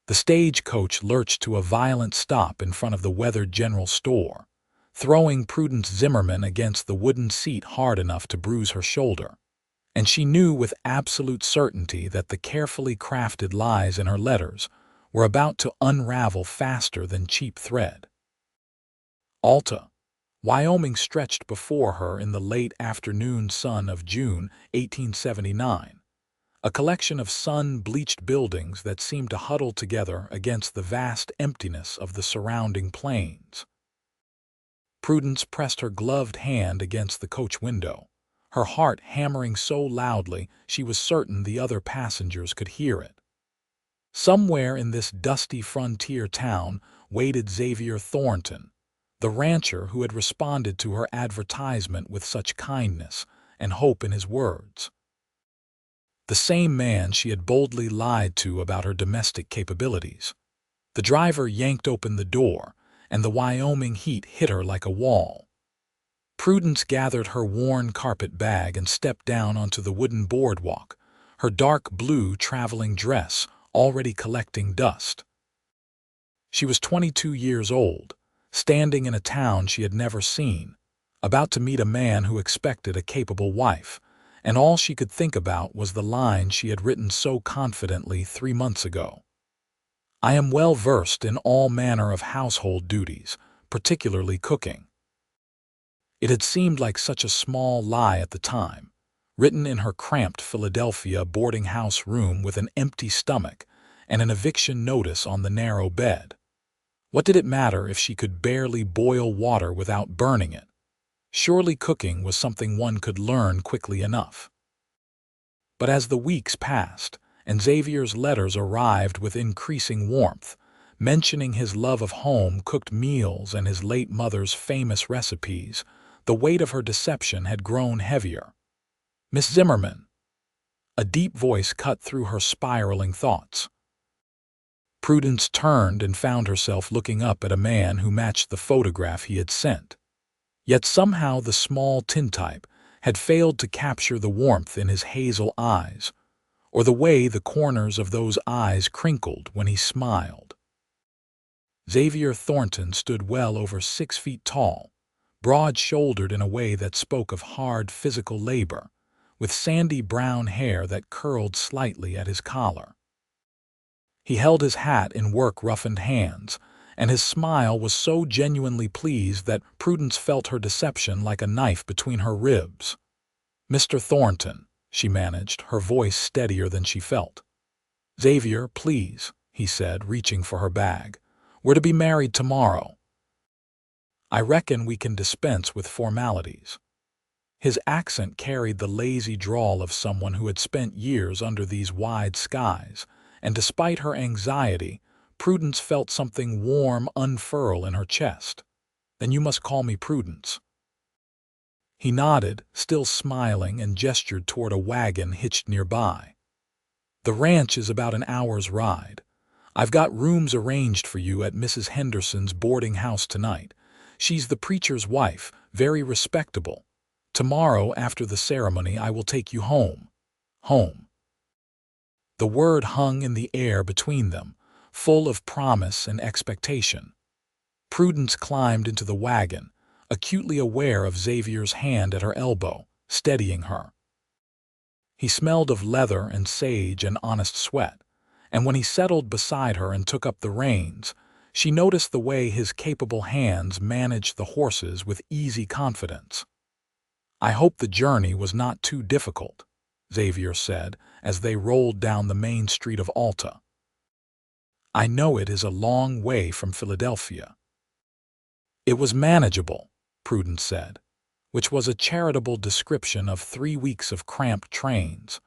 The stagecoach lurched to a violent stop in front of the weathered general store, throwing Prudence Zimmerman against the wooden seat hard enough to bruise her shoulder. And she knew with absolute certainty that the carefully crafted lies in her letters were about to unravel faster than cheap thread. Alta, Wyoming stretched before her in the late afternoon sun of June 1879, a collection of sun-bleached buildings that seemed to huddle together against the vast emptiness of the surrounding plains. Prudence pressed her gloved hand against the coach window, her heart hammering so loudly she was certain the other passengers could hear it. Somewhere in this dusty frontier town waited Xavier Thornton, the rancher who had responded to her advertisement with such kindness and hope in his words. The same man she had boldly lied to about her domestic capabilities. The driver yanked open the door, and the Wyoming heat hit her like a wall. Prudence gathered her worn carpet bag and stepped down onto the wooden boardwalk, her dark blue traveling dress already collecting dust. She was 22 years old, standing in a town she had never seen, about to meet a man who expected a capable wife, and all she could think about was the line she had written so confidently 3 months ago. "I am well versed in all manner of household duties, particularly cooking." It had seemed like such a small lie at the time, written in her cramped Philadelphia boarding house room with an empty stomach and an eviction notice on the narrow bed. What did it matter if she could barely boil water without burning it? Surely cooking was something one could learn quickly enough. But as the weeks passed, and Xavier's letters arrived with increasing warmth, mentioning his love of home-cooked meals and his late mother's famous recipes, the weight of her deception had grown heavier. "Miss Zimmerman." A deep voice cut through her spiraling thoughts. Prudence turned and found herself looking up at a man who matched the photograph he had sent. Yet somehow the small tintype had failed to capture the warmth in his hazel eyes, or the way the corners of those eyes crinkled when he smiled. Xavier Thornton stood well over 6 feet tall, broad-shouldered in a way that spoke of hard physical labor, with sandy brown hair that curled slightly at his collar. He held his hat in work-roughened hands, and his smile was so genuinely pleased that Prudence felt her deception like a knife between her ribs. "Mr. Thornton," she managed, her voice steadier than she felt. "Xavier, please," he said, reaching for her bag. "We're to be married tomorrow. I reckon we can dispense with formalities." His accent carried the lazy drawl of someone who had spent years under these wide skies, and despite her anxiety, Prudence felt something warm unfurl in her chest. "Then you must call me Prudence." He nodded, still smiling, and gestured toward a wagon hitched nearby. "The ranch is about an hour's ride. I've got rooms arranged for you at Mrs. Henderson's boarding house tonight. She's the preacher's wife, very respectable. Tomorrow, after the ceremony, I will take you home." Home. The word hung in the air between them, full of promise and expectation. Prudence climbed into the wagon, acutely aware of Xavier's hand at her elbow, steadying her. He smelled of leather and sage and honest sweat, and when he settled beside her and took up the reins, she noticed the way his capable hands managed the horses with easy confidence. "I hope the journey was not too difficult," Xavier said as they rolled down the main street of Alta. "I know it is a long way from Philadelphia." "It was manageable," Prudence said, which was a charitable description of 3 weeks of cramped trains,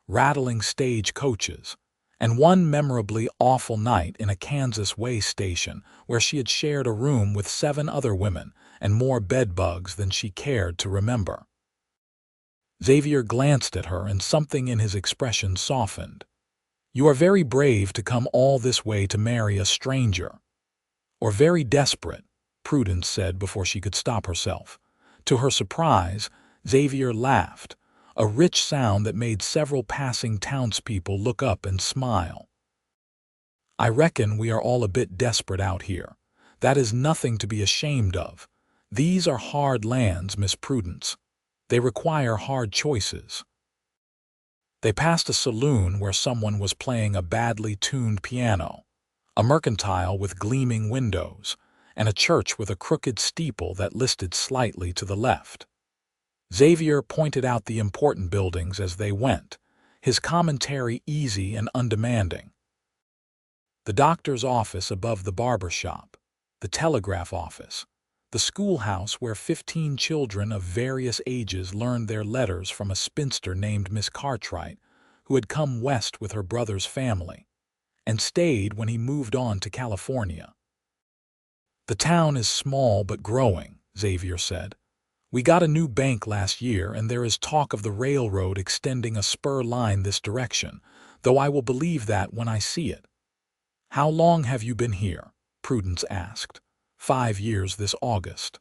rattling stage coaches, and one memorably awful night in a Kansas way station where she had shared a room with 7 other women and more bedbugs than she cared to remember. Xavier glanced at her and something in his expression softened. "You are very brave to come all this way to marry a stranger." "Or very desperate," Prudence said before she could stop herself. To her surprise, Xavier laughed, a rich sound that made several passing townspeople look up and smile. I reckon we are all a bit desperate out here. That is nothing to be ashamed of. These are hard lands, Miss Prudence. They require hard choices. They passed a saloon where someone was playing a badly tuned piano, a mercantile with gleaming windows, and a church with a crooked steeple that listed slightly to the left. Xavier pointed out the important buildings as they went, his commentary easy and undemanding. The doctor's office above the barber shop, the telegraph office, the schoolhouse where 15 children of various ages learned their letters from a spinster named Miss Cartwright, who had come west with her brother's family, and stayed when he moved on to California. The town is small but growing, Xavier said. We got a new bank last year, and there is talk of the railroad extending a spur line this direction, though I will believe that when I see it. How long have you been here? Prudence asked. 5 years this August.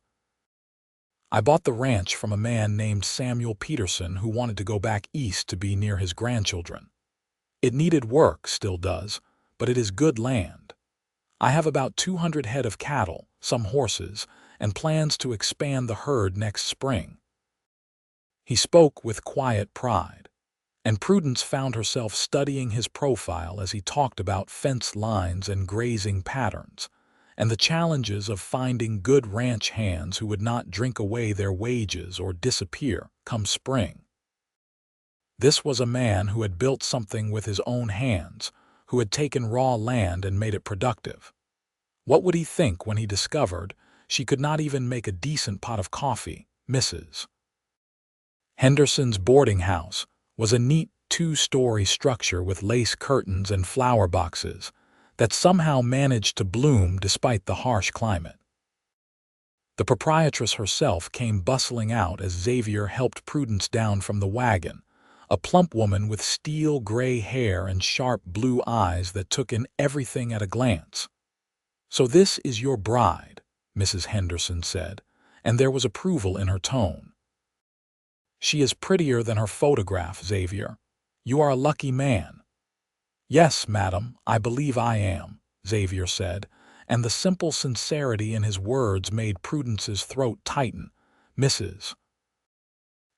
I bought the ranch from a man named Samuel Peterson who wanted to go back east to be near his grandchildren. It needed work, still does, but it is good land. I have about 200 head of cattle, some horses, and plans to expand the herd next spring. He spoke with quiet pride, and Prudence found herself studying his profile as he talked about fence lines and grazing patterns, and the challenges of finding good ranch hands who would not drink away their wages or disappear come spring. This was a man who had built something with his own hands, who had taken raw land and made it productive. What would he think when he discovered she could not even make a decent pot of coffee, Mrs. Henderson's boarding house was a neat 2-story structure with lace curtains and flower boxes that somehow managed to bloom despite the harsh climate. The proprietress herself came bustling out as Xavier helped Prudence down from the wagon, a plump woman with steel gray hair and sharp blue eyes that took in everything at a glance. "So this is your bride," Mrs. Henderson said, and there was approval in her tone. "She is prettier than her photograph, Xavier. You are a lucky man." "Yes, madam, I believe I am," Xavier said, and the simple sincerity in his words made Prudence's throat tighten. Mrs.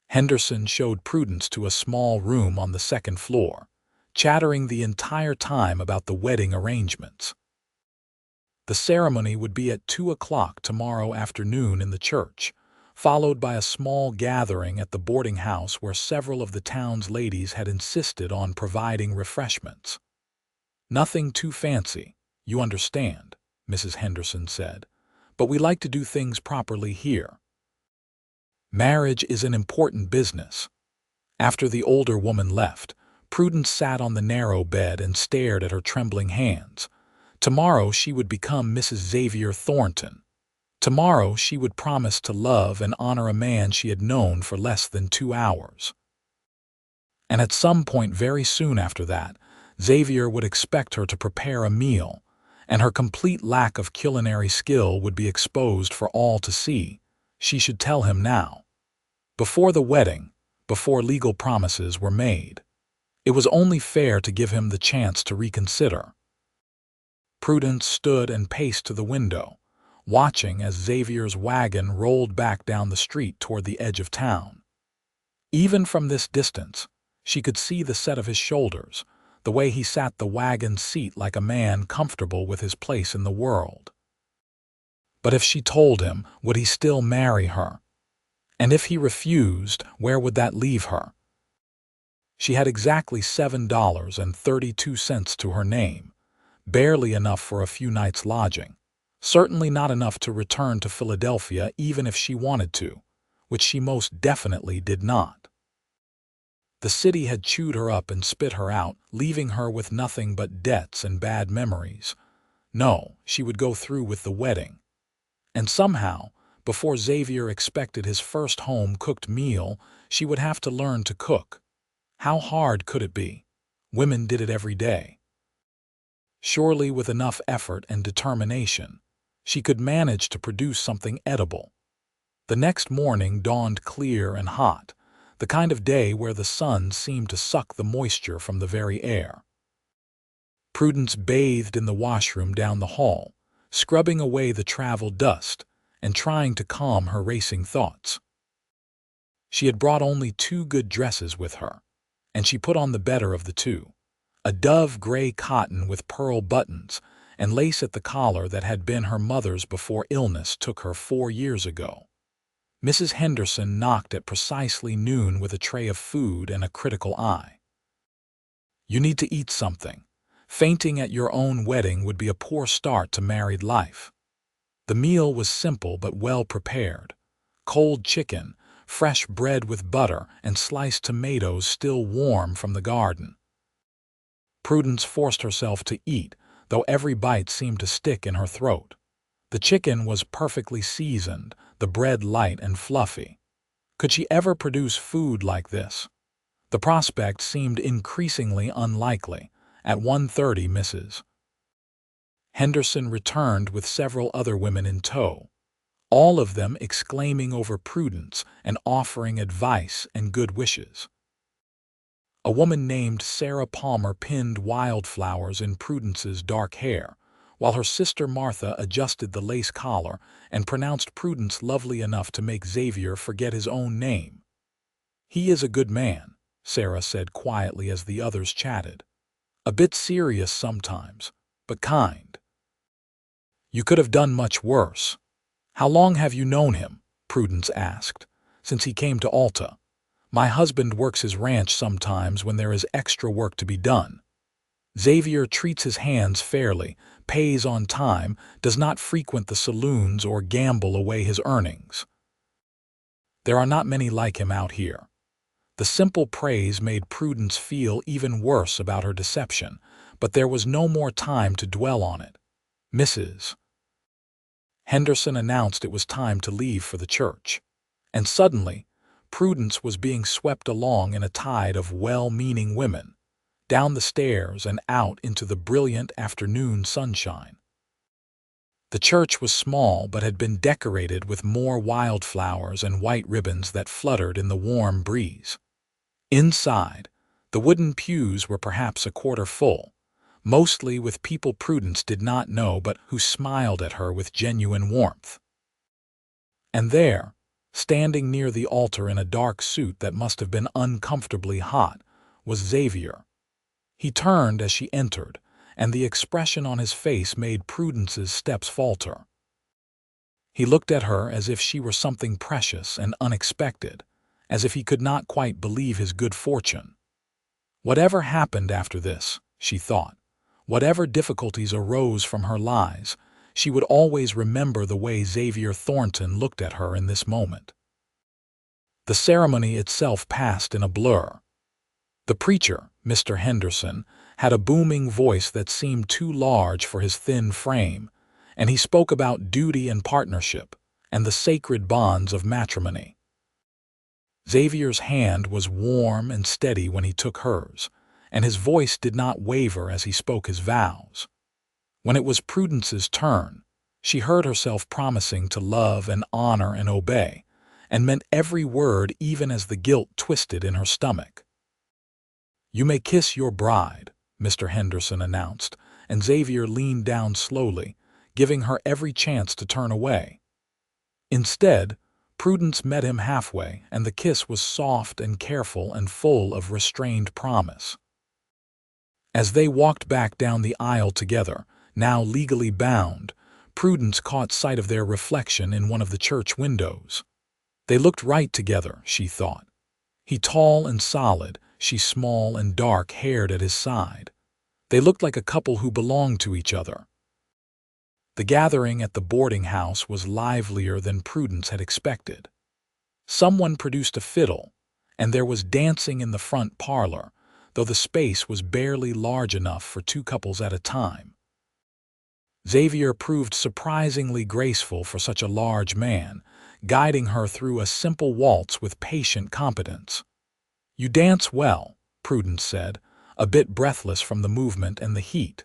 Henderson showed Prudence to a small room on the second floor, chattering the entire time about the wedding arrangements. The ceremony would be at 2 o'clock tomorrow afternoon in the church, followed by a small gathering at the boarding house where several of the town's ladies had insisted on providing refreshments. "Nothing too fancy, you understand," Mrs. Henderson said, "but we like to do things properly here. Marriage is an important business." After the older woman left, Prudence sat on the narrow bed and stared at her trembling hands. Tomorrow she would become Mrs. Xavier Thornton. Tomorrow she would promise to love and honor a man she had known for less than 2 hours. And at some point very soon after that, Xavier would expect her to prepare a meal, and her complete lack of culinary skill would be exposed for all to see. She should tell him now. Before the wedding, before legal promises were made. It was only fair to give him the chance to reconsider. Prudence stood and paced to the window, watching as Xavier's wagon rolled back down the street toward the edge of town. Even from this distance, she could see the set of his shoulders, the way he sat the wagon seat like a man comfortable with his place in the world. But if she told him, would he still marry her? And if he refused, where would that leave her? She had exactly $7.32 to her name, barely enough for a few nights' lodging, certainly not enough to return to Philadelphia even if she wanted to, which she most definitely did not. The city had chewed her up and spit her out, leaving her with nothing but debts and bad memories. No, she would go through with the wedding. And somehow, before Xavier expected his first home-cooked meal, she would have to learn to cook. How hard could it be? Women did it every day. Surely with enough effort and determination, she could manage to produce something edible. The next morning dawned clear and hot, the kind of day where the sun seemed to suck the moisture from the very air. Prudence bathed in the washroom down the hall, scrubbing away the travel dust and trying to calm her racing thoughts. She had brought only 2 good dresses with her, and she put on the better of the 2, a dove gray cotton with pearl buttons and lace at the collar that had been her mother's before illness took her 4 years ago. Mrs. Henderson knocked at precisely noon with a tray of food and a critical eye. "You need to eat something. Fainting at your own wedding would be a poor start to married life." The meal was simple but well prepared. Cold chicken, fresh bread with butter, and sliced tomatoes still warm from the garden. Prudence forced herself to eat, though every bite seemed to stick in her throat. The chicken was perfectly seasoned, the bread light and fluffy. Could she ever produce food like this? The prospect seemed increasingly unlikely. At 1:30, Mrs. Henderson returned with several other women in tow, all of them exclaiming over Prudence and offering advice and good wishes. A woman named Sarah Palmer pinned wildflowers in Prudence's dark hair, while her sister Martha adjusted the lace collar and pronounced Prudence lovely enough to make Xavier forget his own name. "He is a good man," Sarah said quietly as the others chatted. "A bit serious sometimes, but kind." "You could have done much worse." "How long have you known him?" Prudence asked. "Since he came to Alta. My husband works his ranch sometimes when there is extra work to be done. Xavier treats his hands fairly, pays on time, does not frequent the saloons or gamble away his earnings. There are not many like him out here." The simple praise made Prudence feel even worse about her deception, but there was no more time to dwell on it. Mrs. Henderson announced it was time to leave for the church, and suddenly Prudence was being swept along in a tide of well-meaning women, down the stairs and out into the brilliant afternoon sunshine. The church was small but had been decorated with more wildflowers and white ribbons that fluttered in the warm breeze. Inside, the wooden pews were perhaps a quarter full, mostly with people Prudence did not know but who smiled at her with genuine warmth. And there, standing near the altar in a dark suit that must have been uncomfortably hot, was Xavier. He turned as she entered, and the expression on his face made Prudence's steps falter. He looked at her as if she were something precious and unexpected, as if he could not quite believe his good fortune. Whatever happened after this, she thought, whatever difficulties arose from her lies, she would always remember the way Xavier Thornton looked at her in this moment. The ceremony itself passed in a blur. The preacher, Mr. Henderson, had a booming voice that seemed too large for his thin frame, and he spoke about duty and partnership and the sacred bonds of matrimony. Xavier's hand was warm and steady when he took hers, and his voice did not waver as he spoke his vows. When it was Prudence's turn, she heard herself promising to love and honor and obey, and meant every word even as the guilt twisted in her stomach. "You may kiss your bride," Mr. Henderson announced, and Xavier leaned down slowly, giving her every chance to turn away. Instead, Prudence met him halfway, and the kiss was soft and careful and full of restrained promise. As they walked back down the aisle together, now legally bound, Prudence caught sight of their reflection in one of the church windows. They looked right together, she thought. He tall and solid, she small and dark-haired at his side. They looked like a couple who belonged to each other. The gathering at the boarding house was livelier than Prudence had expected. Someone produced a fiddle, and there was dancing in the front parlor, though the space was barely large enough for 2 couples at a time. Xavier proved surprisingly graceful for such a large man, guiding her through a simple waltz with patient competence. "You dance well," Prudence said, a bit breathless from the movement and the heat.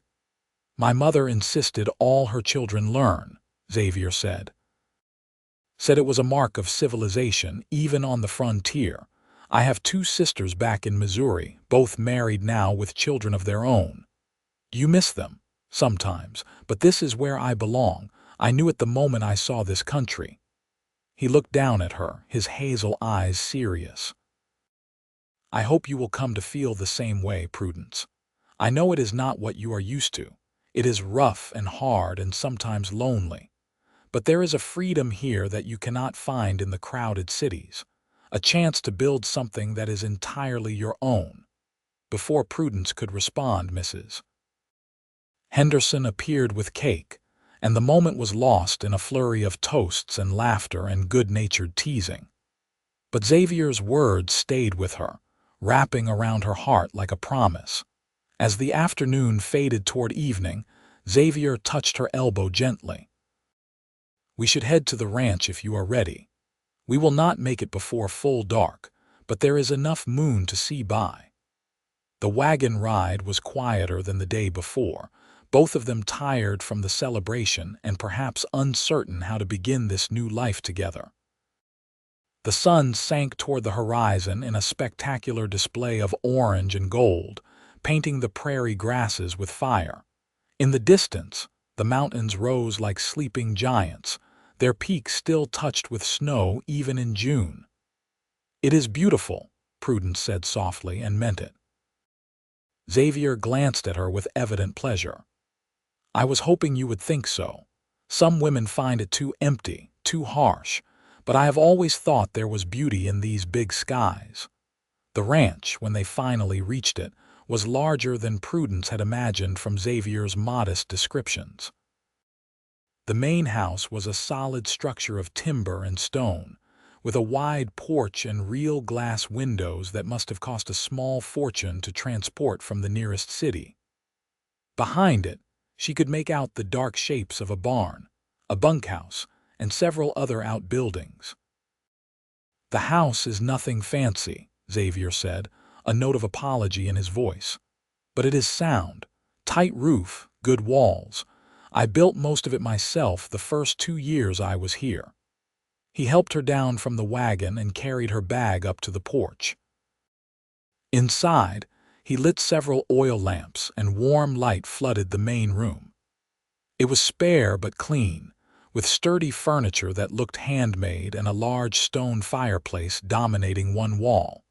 "My mother insisted all her children learn," Xavier said. "Said it was a mark of civilization, even on the frontier. I have 2 sisters back in Missouri, both married now with children of their own. You miss them, sometimes, but this is where I belong. I knew it the moment I saw this country." He looked down at her, his hazel eyes serious. "I hope you will come to feel the same way, Prudence. I know it is not what you are used to. It is rough and hard and sometimes lonely. But there is a freedom here that you cannot find in the crowded cities, a chance to build something that is entirely your own." Before Prudence could respond, Mrs. Henderson appeared with cake, and the moment was lost in a flurry of toasts and laughter and good-natured teasing. But Xavier's words stayed with her, wrapping around her heart like a promise. As the afternoon faded toward evening, Xavier touched her elbow gently. "We should head to the ranch if you are ready. We will not make it before full dark, but there is enough moon to see by." The wagon ride was quieter than the day before, both of them tired from the celebration and perhaps uncertain how to begin this new life together. The sun sank toward the horizon in a spectacular display of orange and gold, painting the prairie grasses with fire. In the distance, the mountains rose like sleeping giants, their peaks still touched with snow even in June. "It is beautiful," Prudence said softly, and meant it. Xavier glanced at her with evident pleasure. "I was hoping you would think so. Some women find it too empty, too harsh, but I have always thought there was beauty in these big skies." The ranch, when they finally reached it, was larger than Prudence had imagined from Xavier's modest descriptions. The main house was a solid structure of timber and stone, with a wide porch and real glass windows that must have cost a small fortune to transport from the nearest city. Behind it, she could make out the dark shapes of a barn, a bunkhouse, and several other outbuildings. "The house is nothing fancy," Xavier said, a note of apology in his voice. "But it is sound. Tight roof, good walls. I built most of it myself the first 2 years I was here." He helped her down from the wagon and carried her bag up to the porch. Inside, he lit several oil lamps and warm light flooded the main room. It was spare but clean, with sturdy furniture that looked handmade and a large stone fireplace dominating one wall.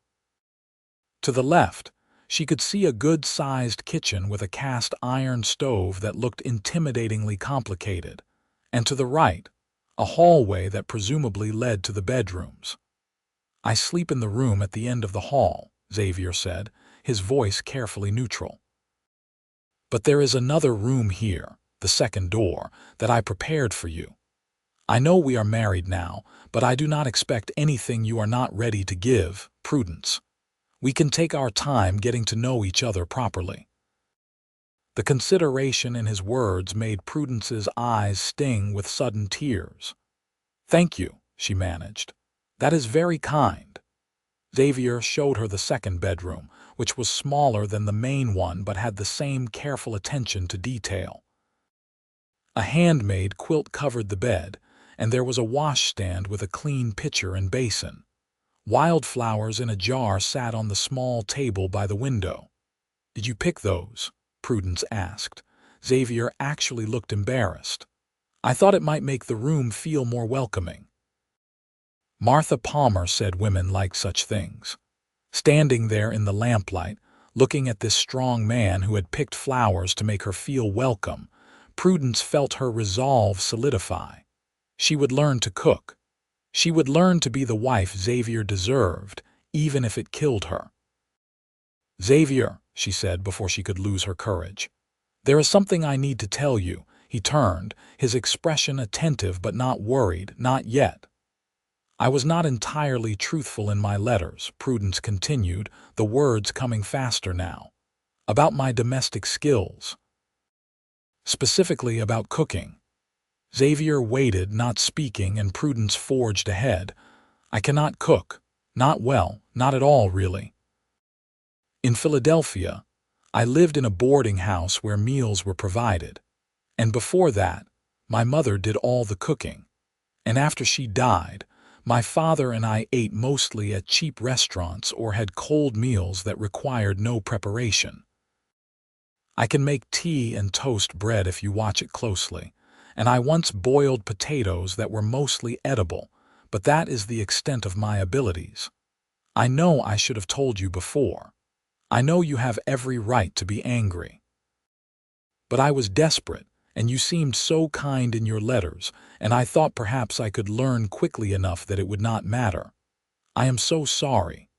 To the left, she could see a good-sized kitchen with a cast iron stove that looked intimidatingly complicated, and to the right, a hallway that presumably led to the bedrooms. "I sleep in the room at the end of the hall," Xavier said, his voice carefully neutral. "But there is another room here, the second door, that I prepared for you. I know we are married now, but I do not expect anything you are not ready to give, Prudence. We can take our time getting to know each other properly." The consideration in his words made Prudence's eyes sting with sudden tears. "Thank you," she managed. "That is very kind." Xavier showed her the second bedroom, which was smaller than the main one but had the same careful attention to detail. A handmade quilt covered the bed, and there was a washstand with a clean pitcher and basin. Wildflowers in a jar sat on the small table by the window. "Did you pick those?" Prudence asked. Xavier actually looked embarrassed. "I thought it might make the room feel more welcoming." Martha Palmer said women liked such things. Standing there in the lamplight, looking at this strong man who had picked flowers to make her feel welcome, Prudence felt her resolve solidify. She would learn to cook. She would learn to be the wife Xavier deserved, even if it killed her. "Xavier," she said before she could lose her courage, "there is something I need to tell you." He turned, his expression attentive but not worried, "Not yet." "I was not entirely truthful in my letters," Prudence continued, the words coming faster now. "About my domestic skills. Specifically about cooking." Xavier waited, not speaking, and Prudence forged ahead. "I cannot cook. Not well, not at all, really. In Philadelphia, I lived in a boarding house where meals were provided. And before that, my mother did all the cooking. And after she died, my father and I ate mostly at cheap restaurants or had cold meals that required no preparation. I can make tea and toast bread if you watch it closely, and I once boiled potatoes that were mostly edible, but that is the extent of my abilities. I know I should have told you before. I know you have every right to be angry. But I was desperate, and you seemed so kind in your letters, and I thought perhaps I could learn quickly enough that it would not matter. I am so sorry."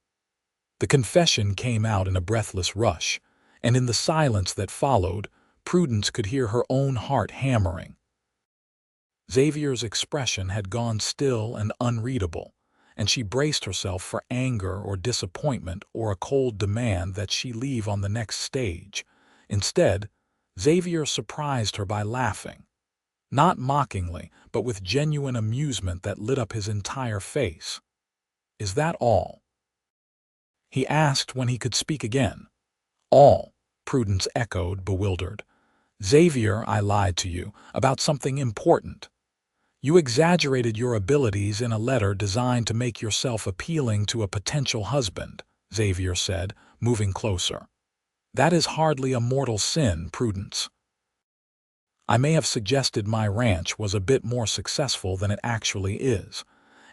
The confession came out in a breathless rush, and in the silence that followed, Prudence could hear her own heart hammering. Xavier's expression had gone still and unreadable, and she braced herself for anger or disappointment or a cold demand that she leave on the next stage. Instead, Xavier surprised her by laughing. Not mockingly, but with genuine amusement that lit up his entire face. "Is that all?" he asked when he could speak again. "All," Prudence echoed, bewildered. "Xavier, I lied to you about something important. You exaggerated your abilities in a letter designed to make yourself appealing to a potential husband," Xavier said, moving closer. "That is hardly a mortal sin, Prudence. I may have suggested my ranch was a bit more successful than it actually is,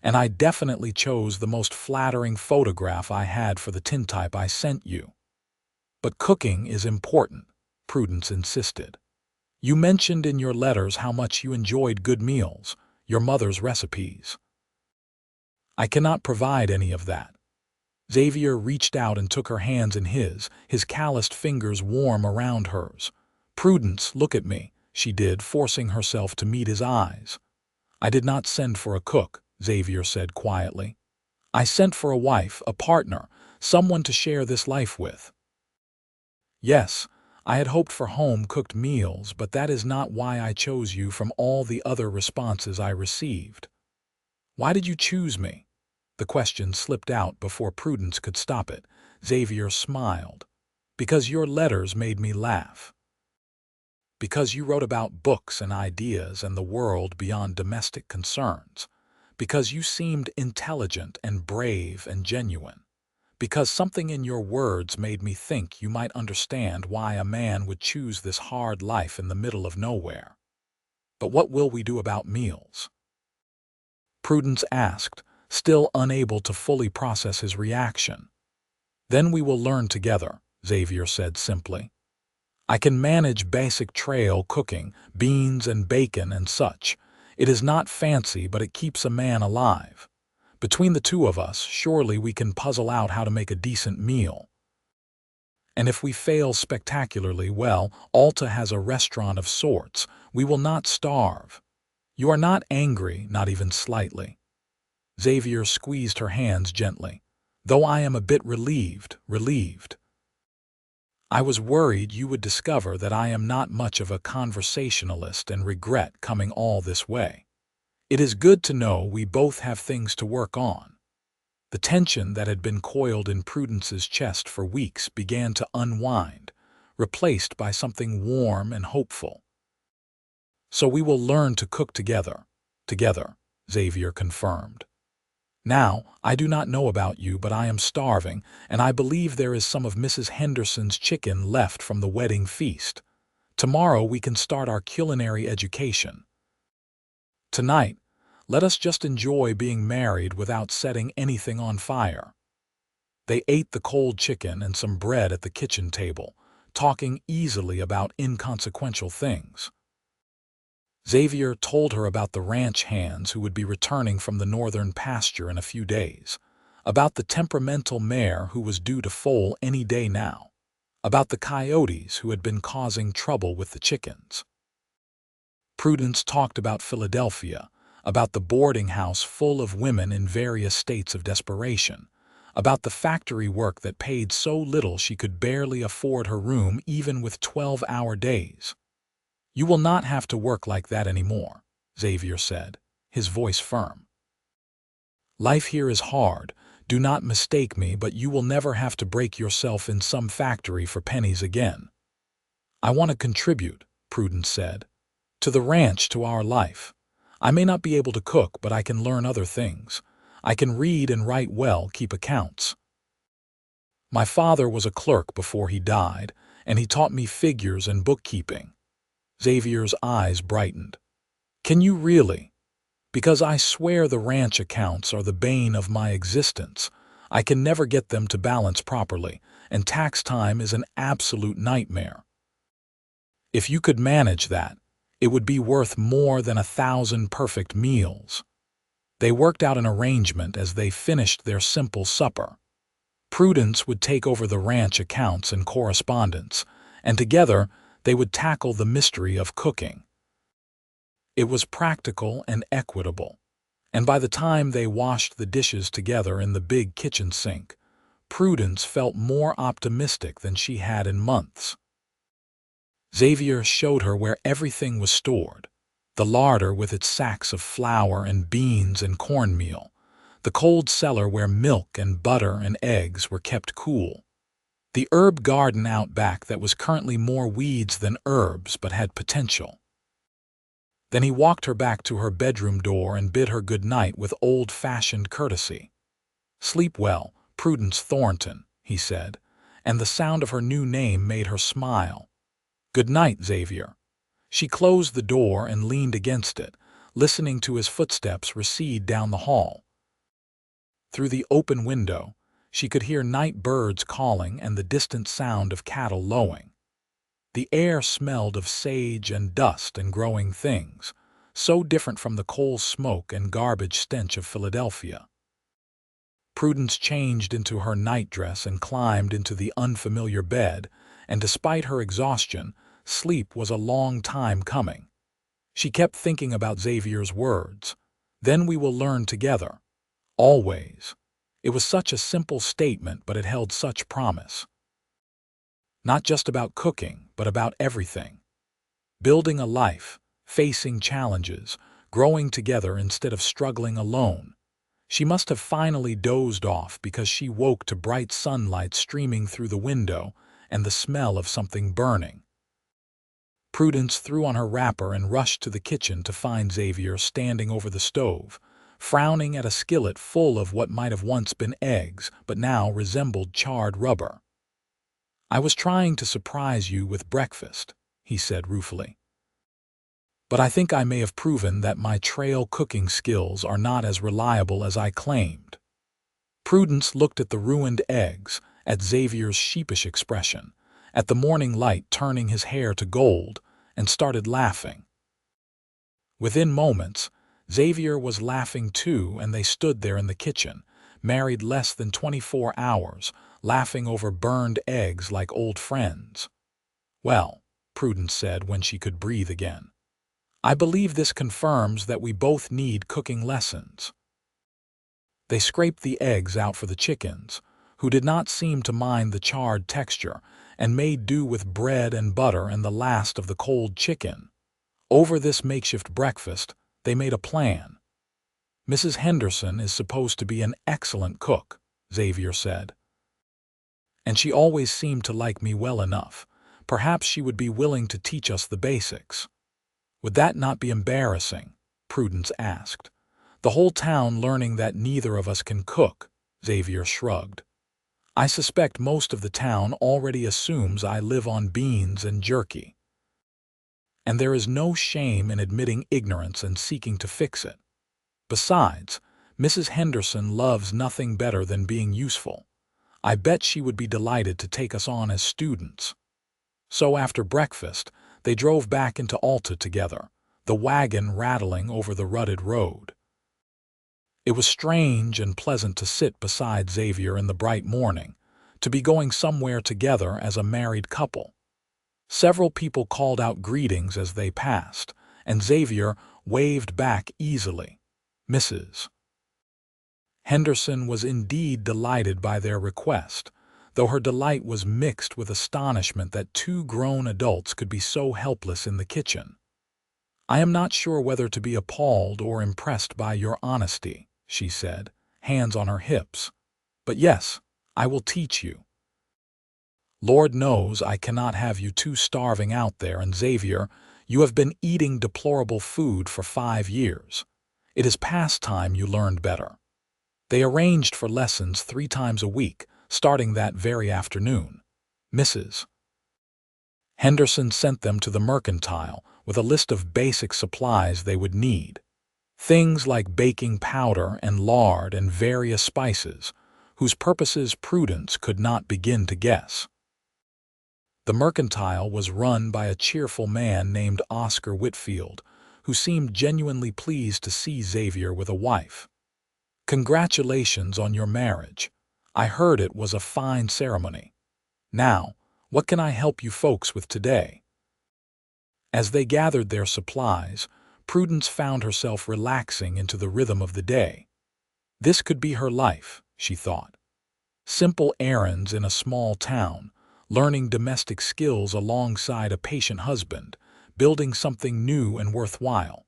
and I definitely chose the most flattering photograph I had for the tintype I sent you. But cooking is important," Prudence insisted. "You mentioned in your letters how much you enjoyed good meals, your mother's recipes." "I cannot provide any of that." Xavier reached out and took her hands in his calloused fingers warm around hers. "Prudence, look at me," she did, forcing herself to meet his eyes. "I did not send for a cook," Xavier said quietly. "I sent for a wife, a partner, someone to share this life with. Yes, I had hoped for home-cooked meals, but that is not why I chose you from all the other responses I received." "Why did you choose me?" The question slipped out before Prudence could stop it. Xavier smiled. "Because your letters made me laugh. Because you wrote about books and ideas and the world beyond domestic concerns. Because you seemed intelligent and brave and genuine. Because something in your words made me think you might understand why a man would choose this hard life in the middle of nowhere." "But what will we do about meals?" Prudence asked, still unable to fully process his reaction. "Then we will learn together," Xavier said simply. "I can manage basic trail cooking, beans and bacon and such. It is not fancy, but it keeps a man alive. Between the two of us, surely we can puzzle out how to make a decent meal. And if we fail spectacularly, well, Alta has a restaurant of sorts. We will not starve. You are not angry, not even slightly." Xavier squeezed her hands gently. "Though I am a bit relieved. I was worried you would discover that I am not much of a conversationalist and regret coming all this way. It is good to know we both have things to work on." The tension that had been coiled in Prudence's chest for weeks began to unwind, replaced by something warm and hopeful. "So we will learn to cook together," Xavier confirmed. "Now, I do not know about you, but I am starving, and I believe there is some of Mrs. Henderson's chicken left from the wedding feast. Tomorrow we can start our culinary education. Tonight, let us just enjoy being married without setting anything on fire." They ate the cold chicken and some bread at the kitchen table, talking easily about inconsequential things. Xavier told her about the ranch hands who would be returning from the northern pasture in a few days, about the temperamental mare who was due to foal any day now, about the coyotes who had been causing trouble with the chickens. Prudence talked about Philadelphia, about the boarding house full of women in various states of desperation, about the factory work that paid so little she could barely afford her room even with 12-hour days. "You will not have to work like that anymore," Xavier said, his voice firm. "Life here is hard, do not mistake me, but you will never have to break yourself in some factory for pennies again." "I want to contribute," Prudence said, "to the ranch, to our life. I may not be able to cook, but I can learn other things. I can read and write well, keep accounts. My father was a clerk before he died, and he taught me figures and bookkeeping." Xavier's eyes brightened. "Can you really? Because I swear the ranch accounts are the bane of my existence. I can never get them to balance properly, and tax time is an absolute nightmare." "If you could manage that, it would be worth more than 1,000 perfect meals." They worked out an arrangement as they finished their simple supper. Prudence would take over the ranch accounts and correspondence, and together they would tackle the mystery of cooking. It was practical and equitable, and by the time they washed the dishes together in the big kitchen sink, Prudence felt more optimistic than she had in months. Xavier showed her where everything was stored: the larder with its sacks of flour and beans and cornmeal, the cold cellar where milk and butter and eggs were kept cool, the herb garden out back that was currently more weeds than herbs but had potential. Then he walked her back to her bedroom door and bid her good night with old-fashioned courtesy. "Sleep well, Prudence Thornton," he said, and the sound of her new name made her smile. "Good night, Xavier." She closed the door and leaned against it, listening to his footsteps recede down the hall. Through the open window, she could hear night birds calling and the distant sound of cattle lowing. The air smelled of sage and dust and growing things, so different from the coal smoke and garbage stench of Philadelphia. Prudence changed into her nightdress and climbed into the unfamiliar bed, and despite her exhaustion, sleep was a long time coming. She kept thinking about Xavier's words, "Then we will learn together. Always." It was such a simple statement, but it held such promise. Not just about cooking, but about everything. Building a life, facing challenges, growing together instead of struggling alone. She must have finally dozed off because she woke to bright sunlight streaming through the window and the smell of something burning. Prudence threw on her wrapper and rushed to the kitchen to find Xavier standing over the stove, frowning at a skillet full of what might have once been eggs but now resembled charred rubber. "I was trying to surprise you with breakfast," he said ruefully. "But I think I may have proven that my trail cooking skills are not as reliable as I claimed." Prudence looked at the ruined eggs, at Xavier's sheepish expression, at the morning light turning his hair to gold, and started laughing. Within moments, Xavier was laughing too, and they stood there in the kitchen, married less than 24 hours, laughing over burned eggs like old friends. "Well," Prudence said when she could breathe again, "I believe this confirms that we both need cooking lessons." They scraped the eggs out for the chickens, who did not seem to mind the charred texture, and made do with bread and butter and the last of the cold chicken. Over this makeshift breakfast, they made a plan. "Mrs. Henderson is supposed to be an excellent cook," Xavier said. "And she always seemed to like me well enough. Perhaps she would be willing to teach us the basics." "Would that not be embarrassing?" Prudence asked. "The whole town learning that neither of us can cook," Xavier shrugged. "I suspect most of the town already assumes I live on beans and jerky. And there is no shame in admitting ignorance and seeking to fix it. Besides, Mrs. Henderson loves nothing better than being useful. I bet she would be delighted to take us on as students." So after breakfast, they drove back into Alta together, the wagon rattling over the rutted road. It was strange and pleasant to sit beside Xavier in the bright morning, to be going somewhere together as a married couple. Several people called out greetings as they passed, and Xavier waved back easily. Mrs. Henderson was indeed delighted by their request, though her delight was mixed with astonishment that two grown adults could be so helpless in the kitchen. "I am not sure whether to be appalled or impressed by your honesty," she said, hands on her hips. "But yes, I will teach you. Lord knows I cannot have you two starving out there, and Xavier, you have been eating deplorable food for 5 years. It is past time you learned better." They arranged for lessons 3 times a week, starting that very afternoon. Mrs. Henderson sent them to the mercantile with a list of basic supplies they would need. Things like baking powder and lard and various spices, whose purposes Prudence could not begin to guess. The mercantile was run by a cheerful man named Oscar Whitfield, who seemed genuinely pleased to see Xavier with a wife. "Congratulations on your marriage. I heard it was a fine ceremony. Now, what can I help you folks with today?" As they gathered their supplies, Prudence found herself relaxing into the rhythm of the day. This could be her life, she thought. Simple errands in a small town, learning domestic skills alongside a patient husband, building something new and worthwhile.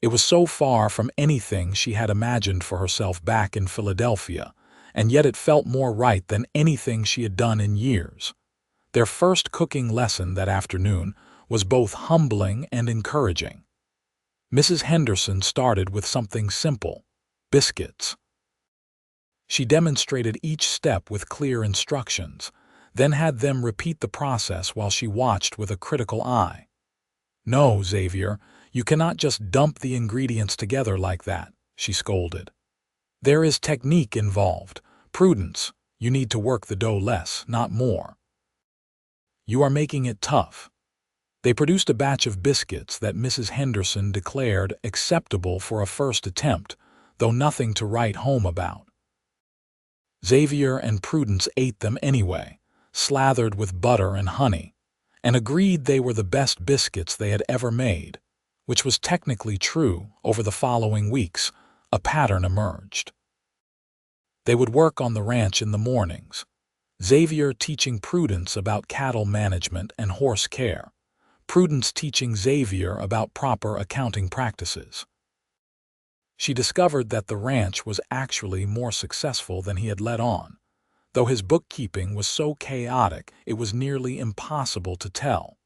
It was so far from anything she had imagined for herself back in Philadelphia, and yet it felt more right than anything she had done in years. Their first cooking lesson that afternoon was both humbling and encouraging. Mrs. Henderson started with something simple: biscuits. She demonstrated each step with clear instructions, then had them repeat the process while she watched with a critical eye. "No, Xavier, you cannot just dump the ingredients together like that," she scolded. "There is technique involved. Prudence, you need to work the dough less, not more. You are making it tough." They produced a batch of biscuits that Mrs. Henderson declared acceptable for a first attempt, though nothing to write home about. Xavier and Prudence ate them anyway, slathered with butter and honey, and agreed they were the best biscuits they had ever made, which was technically true. Over the following weeks, a pattern emerged. They would work on the ranch in the mornings, Xavier teaching Prudence about cattle management and horse care, Prudence teaching Xavier about proper accounting practices. She discovered that the ranch was actually more successful than he had let on, though his bookkeeping was so chaotic it was nearly impossible to tell.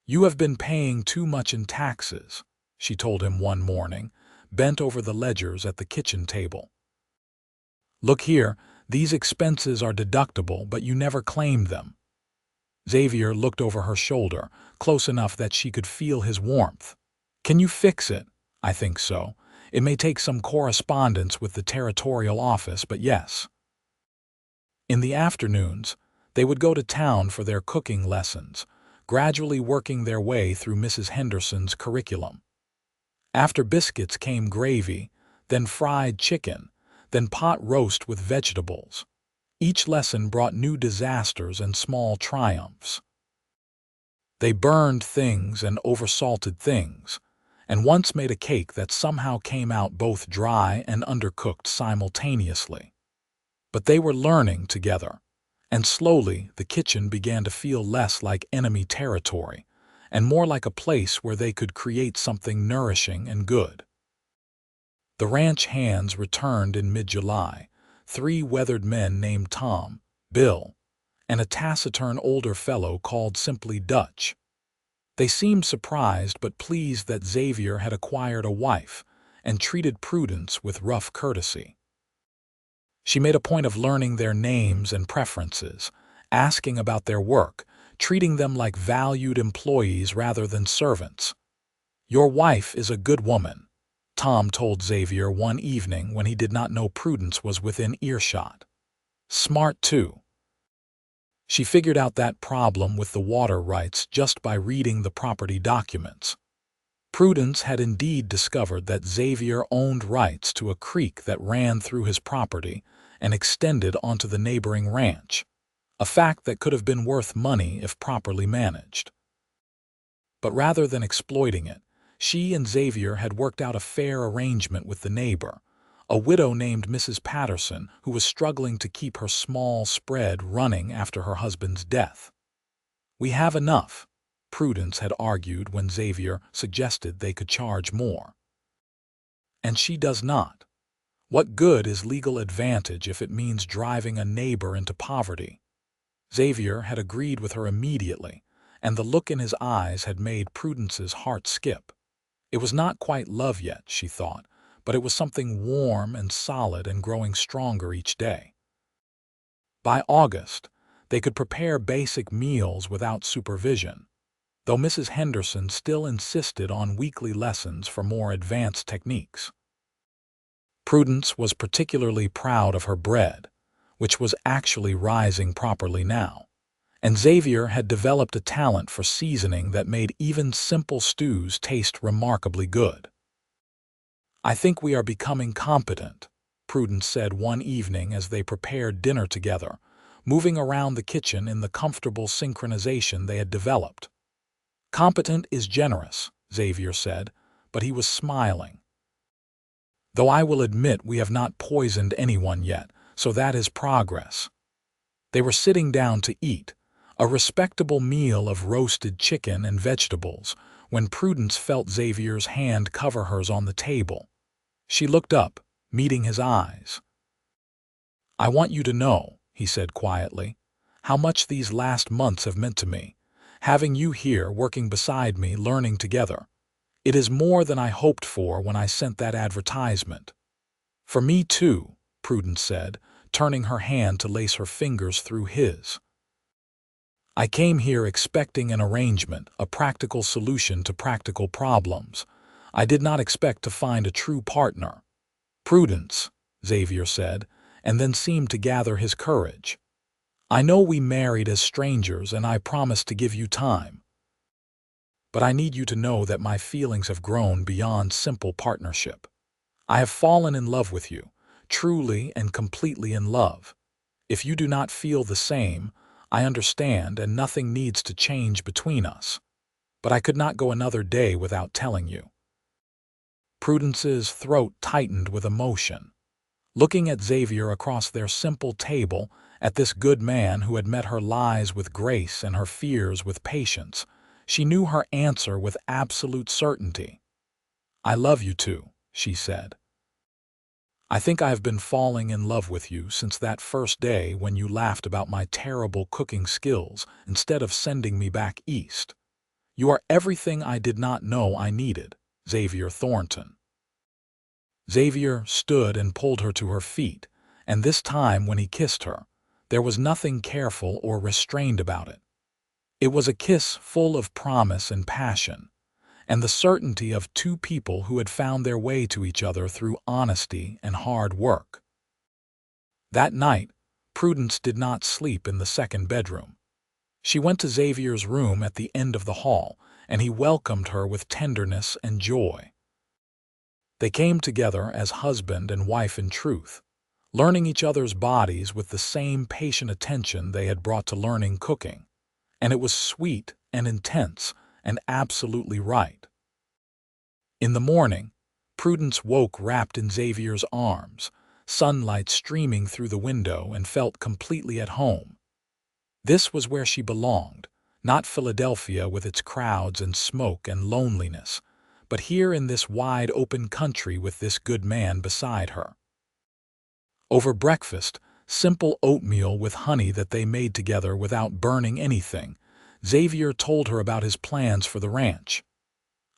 "You have been paying too much in taxes," she told him one morning, bent over the ledgers at the kitchen table. "Look here, these expenses are deductible, but you never claimed them." Xavier looked over her shoulder, close enough that she could feel his warmth. "Can you fix it?" "I think so. It may take some correspondence with the territorial office, but yes." In the afternoons, they would go to town for their cooking lessons, gradually working their way through Mrs. Henderson's curriculum. After biscuits came gravy, then fried chicken, then pot roast with vegetables. Each lesson brought new disasters and small triumphs. They burned things and oversalted things, and once made a cake that somehow came out both dry and undercooked simultaneously. But they were learning together, and slowly the kitchen began to feel less like enemy territory and more like a place where they could create something nourishing and good. The ranch hands returned in mid-July, 3 weathered men named Tom, Bill, and a taciturn older fellow called simply Dutch. They seemed surprised but pleased that Xavier had acquired a wife and treated Prudence with rough courtesy. She made a point of learning their names and preferences, asking about their work, treating them like valued employees rather than servants. "Your wife is a good woman," Tom told Xavier one evening when he did not know Prudence was within earshot. "Smart, too. She figured out that problem with the water rights just by reading the property documents." Prudence had indeed discovered that Xavier owned rights to a creek that ran through his property and extended onto the neighboring ranch, a fact that could have been worth money if properly managed. But rather than exploiting it, she and Xavier had worked out a fair arrangement with the neighbor, a widow named Mrs. Patterson, who was struggling to keep her small spread running after her husband's death. "We have enough," Prudence had argued when Xavier suggested they could charge more. "And she does not. What good is legal advantage if it means driving a neighbor into poverty?" Xavier had agreed with her immediately, and the look in his eyes had made Prudence's heart skip. It was not quite love yet, she thought, but it was something warm and solid and growing stronger each day. By August, They could prepare basic meals without supervision, though Mrs. Henderson still insisted on weekly lessons for more advanced techniques. Prudence was particularly proud of her bread, which was actually rising properly now, and Xavier had developed a talent for seasoning that made even simple stews taste remarkably good. "I think we are becoming competent," Prudence said one evening as they prepared dinner together, moving around the kitchen in the comfortable synchronization they had developed. "Competent is generous," Xavier said, but he was smiling. "Though I will admit we have not poisoned anyone yet, so that is progress." They were sitting down to eat, a respectable meal of roasted chicken and vegetables, when Prudence felt Xavier's hand cover hers on the table. She looked up, meeting his eyes. "I want you to know," he said quietly, "how much these last months have meant to me. Having you here, working beside me, learning together. It is more than I hoped for when I sent that advertisement." "For me too," Prudence said, turning her hand to lace her fingers through his. "I came here expecting an arrangement, a practical solution to practical problems. I did not expect to find a true partner." "Prudence," Xavier said, and then seemed to gather his courage. "I know we married as strangers and I promised to give you time. But I need you to know that my feelings have grown beyond simple partnership. I have fallen in love with you, truly and completely in love. If you do not feel the same, I understand and nothing needs to change between us. But I could not go another day without telling you." Prudence's throat tightened with emotion. Looking at Xavier across their simple table, at this good man who had met her lies with grace and her fears with patience, she knew her answer with absolute certainty. "I love you too," she said. "I think I have been falling in love with you since that first day when you laughed about my terrible cooking skills instead of sending me back east. You are everything I did not know I needed, Xavier Thornton." Xavier stood and pulled her to her feet, and this time when he kissed her, there was nothing careful or restrained about it. It was a kiss full of promise and passion, and the certainty of two people who had found their way to each other through honesty and hard work. That night, Prudence did not sleep in the second bedroom. She went to Xavier's room at the end of the hall, and he welcomed her with tenderness and joy. They came together as husband and wife in truth, learning each other's bodies with the same patient attention they had brought to learning cooking, and it was sweet and intense and absolutely right. In the morning, Prudence woke wrapped in Xavier's arms, sunlight streaming through the window, and felt completely at home. This was where she belonged, not Philadelphia with its crowds and smoke and loneliness, but here in this wide open country with this good man beside her. Over breakfast, simple oatmeal with honey that they made together without burning anything, Xavier told her about his plans for the ranch.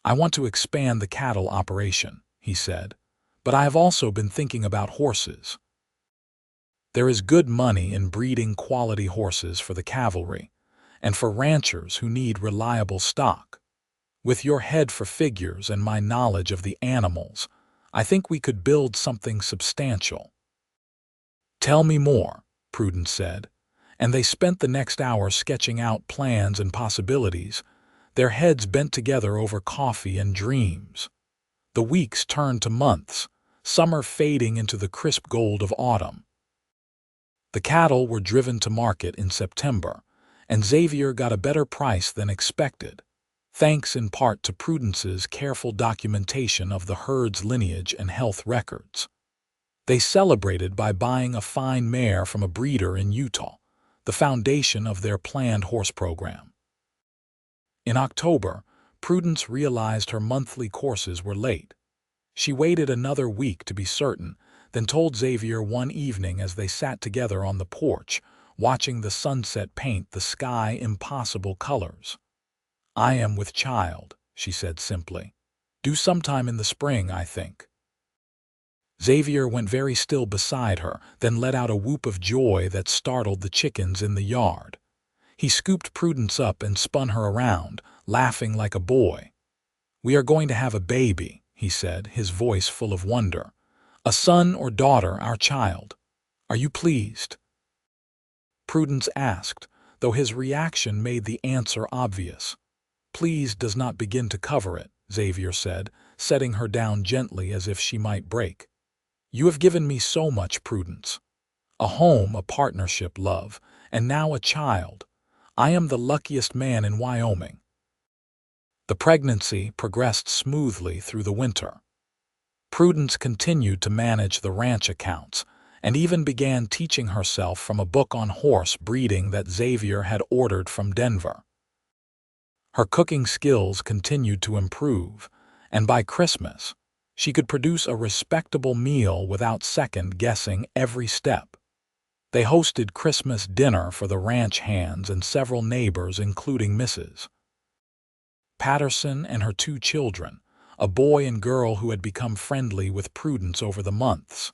"I want to expand the cattle operation," he said, "but I have also been thinking about horses. There is good money in breeding quality horses for the cavalry, and for ranchers who need reliable stock. With your head for figures and my knowledge of the animals, I think we could build something substantial." "Tell me more," Prudence said, and they spent the next hour sketching out plans and possibilities, their heads bent together over coffee and dreams. The weeks turned to months, summer fading into the crisp gold of autumn. The cattle were driven to market in September, and Xavier got a better price than expected, thanks in part to Prudence's careful documentation of the herd's lineage and health records. They celebrated by buying a fine mare from a breeder in Utah, the foundation of their planned horse program. In October, Prudence realized her monthly courses were late. She waited another week to be certain, then told Xavier one evening as they sat together on the porch, watching the sunset paint the sky impossible colors. "I am with child," she said simply. "Due sometime in the spring, I think." Xavier went very still beside her, then let out a whoop of joy that startled the chickens in the yard. He scooped Prudence up and spun her around, laughing like a boy. "We are going to have a baby," he said, his voice full of wonder. "A son or daughter, our child. Are you pleased?" Prudence asked, though his reaction made the answer obvious. "Pleased does not begin to cover it," Xavier said, setting her down gently as if she might break. "You have given me so much, Prudence. A home, a partnership, love, and now a child. I am the luckiest man in Wyoming." The pregnancy progressed smoothly through the winter. Prudence continued to manage the ranch accounts, and even began teaching herself from a book on horse breeding that Xavier had ordered from Denver. Her cooking skills continued to improve, and by Christmas, she could produce a respectable meal without second-guessing every step. They hosted Christmas dinner for the ranch hands and several neighbors, including Mrs. Patterson and her 2 children, a boy and girl who had become friendly with Prudence over the months.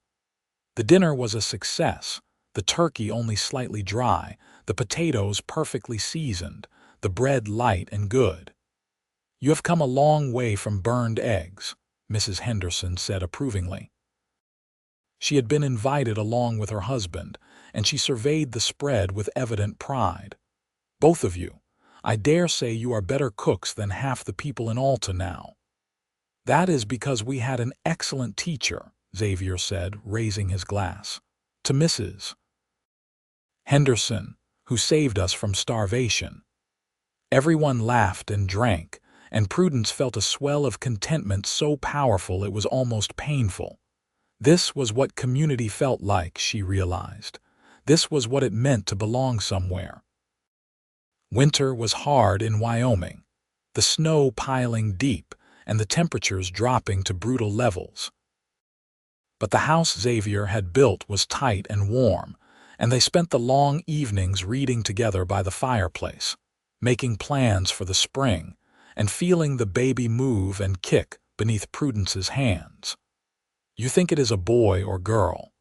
The dinner was a success, the turkey only slightly dry, the potatoes perfectly seasoned, the bread light and good. "You have come a long way from burned eggs," Mrs. Henderson said approvingly. She had been invited along with her husband, and she surveyed the spread with evident pride. "Both of you, I dare say you are better cooks than half the people in Alta now." "That is because we had an excellent teacher," Xavier said, raising his glass. "To Mrs. Henderson, who saved us from starvation." Everyone laughed and drank, and Prudence felt a swell of contentment so powerful it was almost painful. This was what community felt like, she realized. This was what it meant to belong somewhere. Winter was hard in Wyoming, the snow piling deep and the temperatures dropping to brutal levels. But the house Xavier had built was tight and warm, and they spent the long evenings reading together by the fireplace, making plans for the spring, and feeling the baby move and kick beneath Prudence's hands. "You think it is a boy or girl?"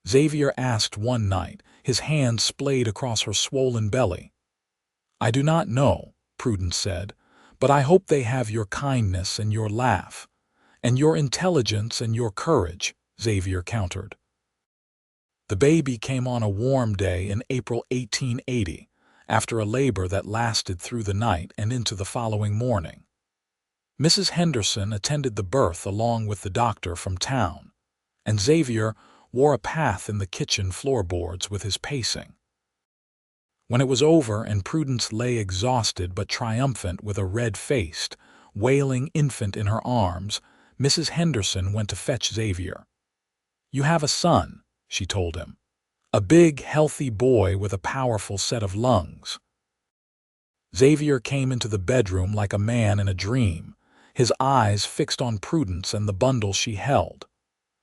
Xavier asked one night, his hand splayed across her swollen belly. "I do not know," Prudence said, "but I hope they have your kindness and your laugh, and your intelligence and your courage," Xavier countered. The baby came on a warm day in April 1880, after a labor that lasted through the night and into the following morning. Mrs. Henderson attended the birth along with the doctor from town, and Xavier wore a path in the kitchen floorboards with his pacing. When it was over and Prudence lay exhausted but triumphant with a red-faced, wailing infant in her arms, Mrs. Henderson went to fetch Xavier. "You have a son," she told him. "A big, healthy boy with a powerful set of lungs." Xavier came into the bedroom like a man in a dream, his eyes fixed on Prudence and the bundle she held.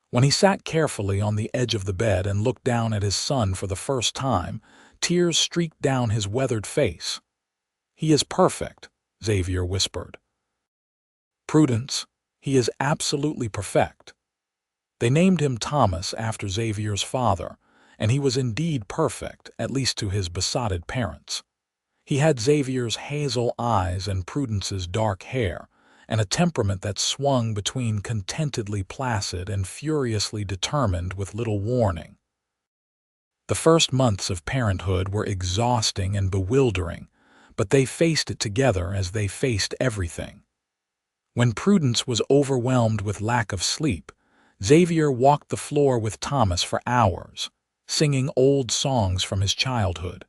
When he sat carefully on the edge of the bed and looked down at his son for the first time, tears streaked down his weathered face. "He is perfect," Xavier whispered. "Prudence, he is absolutely perfect." They named him Thomas after Xavier's father, and he was indeed perfect, at least to his besotted parents. He had Xavier's hazel eyes and Prudence's dark hair, and a temperament that swung between contentedly placid and furiously determined with little warning. The first months of parenthood were exhausting and bewildering, but they faced it together as they faced everything. When Prudence was overwhelmed with lack of sleep, Xavier walked the floor with Thomas for hours, singing old songs from his childhood.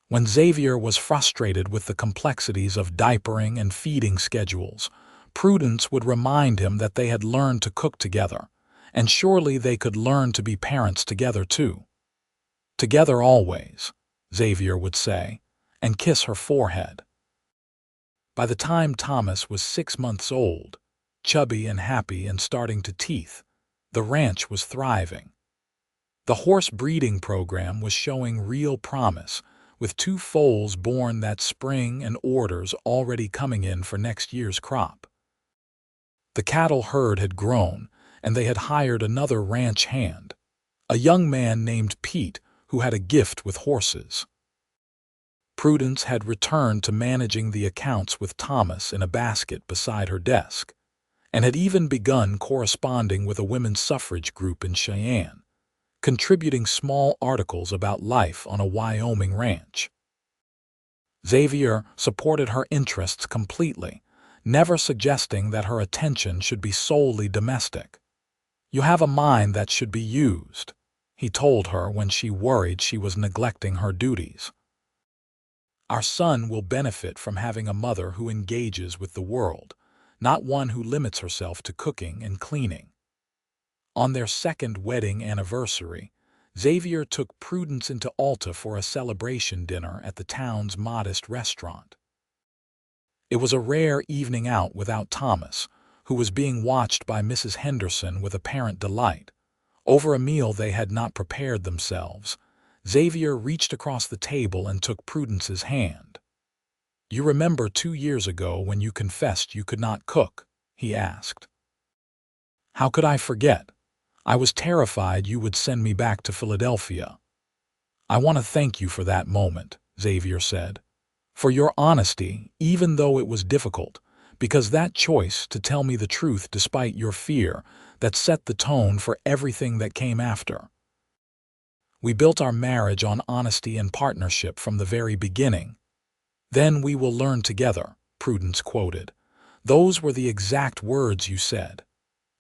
When Xavier was frustrated with the complexities of diapering and feeding schedules, Prudence would remind him that they had learned to cook together, and surely they could learn to be parents together too. "Together always," Xavier would say, and kiss her forehead. By the time Thomas was 6 months old, chubby and happy and starting to teeth, the ranch was thriving. The horse breeding program was showing real promise, with 2 foals born that spring and orders already coming in for next year's crop. The cattle herd had grown, and they had hired another ranch hand, a young man named Pete who had a gift with horses. Prudence had returned to managing the accounts with Thomas in a basket beside her desk, and had even begun corresponding with a women's suffrage group in Cheyenne, contributing small articles about life on a Wyoming ranch. Xavier supported her interests completely, never suggesting that her attention should be solely domestic. "You have a mind that should be used," he told her when she worried she was neglecting her duties. "Our son will benefit from having a mother who engages with the world, not one who limits herself to cooking and cleaning." On their second wedding anniversary, Xavier took Prudence into Alta for a celebration dinner at the town's modest restaurant. It was a rare evening out without Thomas, who was being watched by Mrs. Henderson with apparent delight. Over a meal they had not prepared themselves, Xavier reached across the table and took Prudence's hand. "You remember 2 years ago when you confessed you could not cook?" he asked. "How could I forget? I was terrified you would send me back to Philadelphia." "I want to thank you for that moment," Xavier said, "for your honesty, even though it was difficult, because that choice to tell me the truth despite your fear, that set the tone for everything that came after. We built our marriage on honesty and partnership from the very beginning." "Then we will learn together," Prudence quoted. "Those were the exact words you said."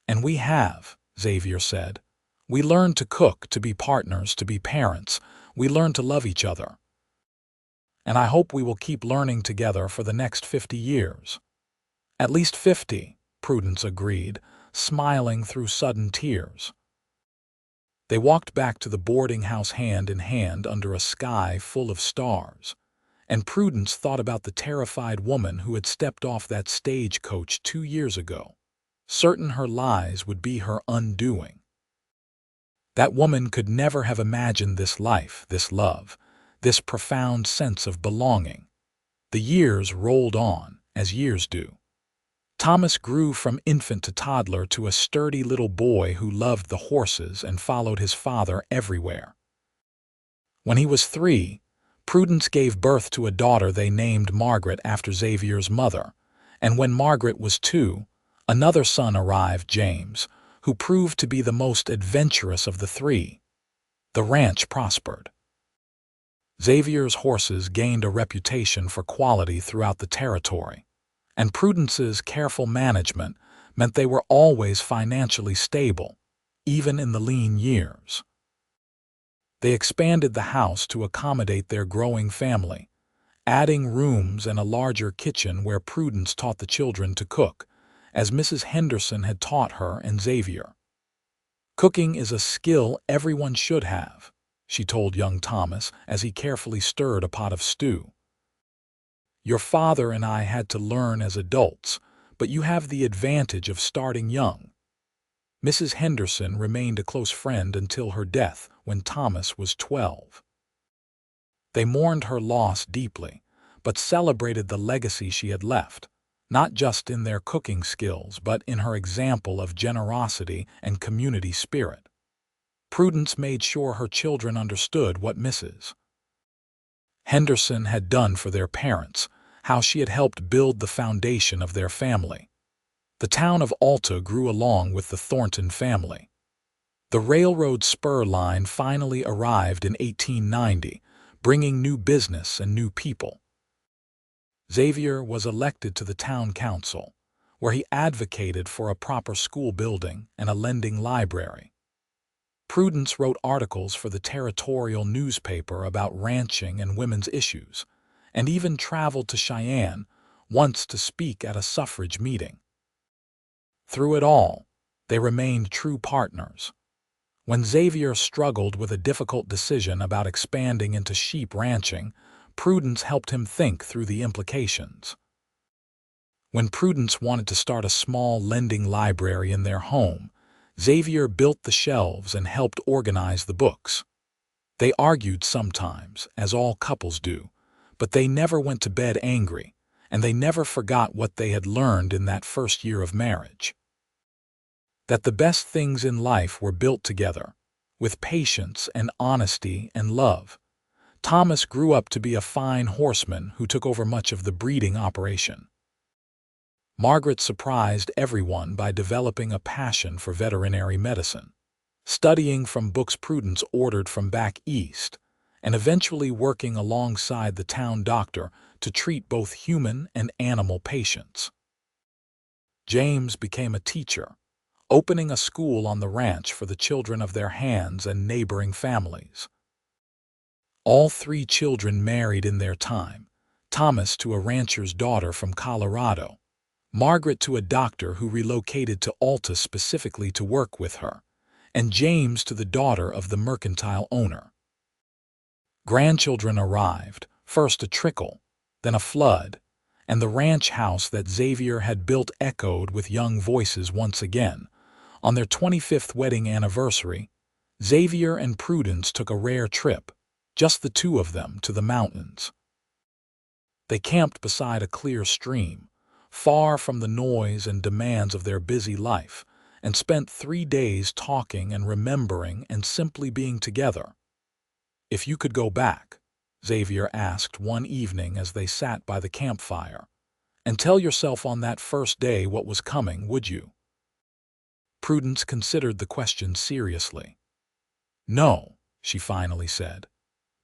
"And we have," Xavier said. "We learned to cook, to be partners, to be parents. We learned to love each other. And I hope we will keep learning together for the next 50 years. "At least 50, Prudence agreed, smiling through sudden tears. They walked back to the boarding house hand in hand under a sky full of stars, and Prudence thought about the terrified woman who had stepped off that stagecoach 2 years ago, certain her lies would be her undoing. That woman could never have imagined this life, this love, this profound sense of belonging. The years rolled on, as years do. Thomas grew from infant to toddler to a sturdy little boy who loved the horses and followed his father everywhere. When he was 3, Prudence gave birth to a daughter they named Margaret after Xavier's mother, and when Margaret was 2, another son arrived, James, who proved to be the most adventurous of the 3. The ranch prospered. Xavier's horses gained a reputation for quality throughout the territory, and Prudence's careful management meant they were always financially stable, even in the lean years. They expanded the house to accommodate their growing family, adding rooms and a larger kitchen where Prudence taught the children to cook, as Mrs. Henderson had taught her and Xavier. "Cooking is a skill everyone should have," she told young Thomas as he carefully stirred a pot of stew. "Your father and I had to learn as adults, but you have the advantage of starting young." Mrs. Henderson remained a close friend until her death when Thomas was 12. They mourned her loss deeply, but celebrated the legacy she had left, not just in their cooking skills but in her example of generosity and community spirit. Prudence made sure her children understood what Mrs. Henderson had done for their parents, how she had helped build the foundation of their family. The town of Alta grew along with the Thornton family. The railroad spur line finally arrived in 1890, bringing new business and new people. Xavier was elected to the town council, where he advocated for a proper school building and a lending library. Prudence wrote articles for the territorial newspaper about ranching and women's issues, and even traveled to Cheyenne once to speak at a suffrage meeting. Through it all, they remained true partners. When Xavier struggled with a difficult decision about expanding into sheep ranching, Prudence helped him think through the implications. When Prudence wanted to start a small lending library in their home, Xavier built the shelves and helped organize the books. They argued sometimes, as all couples do, but they never went to bed angry, and they never forgot what they had learned in that first year of marriage. that the best things in life were built together, with patience and honesty and love. Thomas grew up to be a fine horseman who took over much of the breeding operation. Margaret surprised everyone by developing a passion for veterinary medicine, studying from books Prudence ordered from back east, and eventually working alongside the town doctor to treat both human and animal patients. James became a teacher, opening a school on the ranch for the children of their hands and neighboring families. All three children married in their time, Thomas to a rancher's daughter from Colorado, Margaret to a doctor who relocated to Alta specifically to work with her, and James to the daughter of the mercantile owner. Grandchildren arrived, first a trickle, then a flood, and the ranch house that Xavier had built echoed with young voices once again. On their 25th wedding anniversary, Xavier and Prudence took a rare trip, just the two of them, to the mountains. They camped beside a clear stream, far from the noise and demands of their busy life, and spent 3 days talking and remembering and simply being together. "If you could go back," Xavier asked one evening as they sat by the campfire, "and tell yourself on that first day what was coming, would you?" Prudence considered the question seriously. "No," she finally said,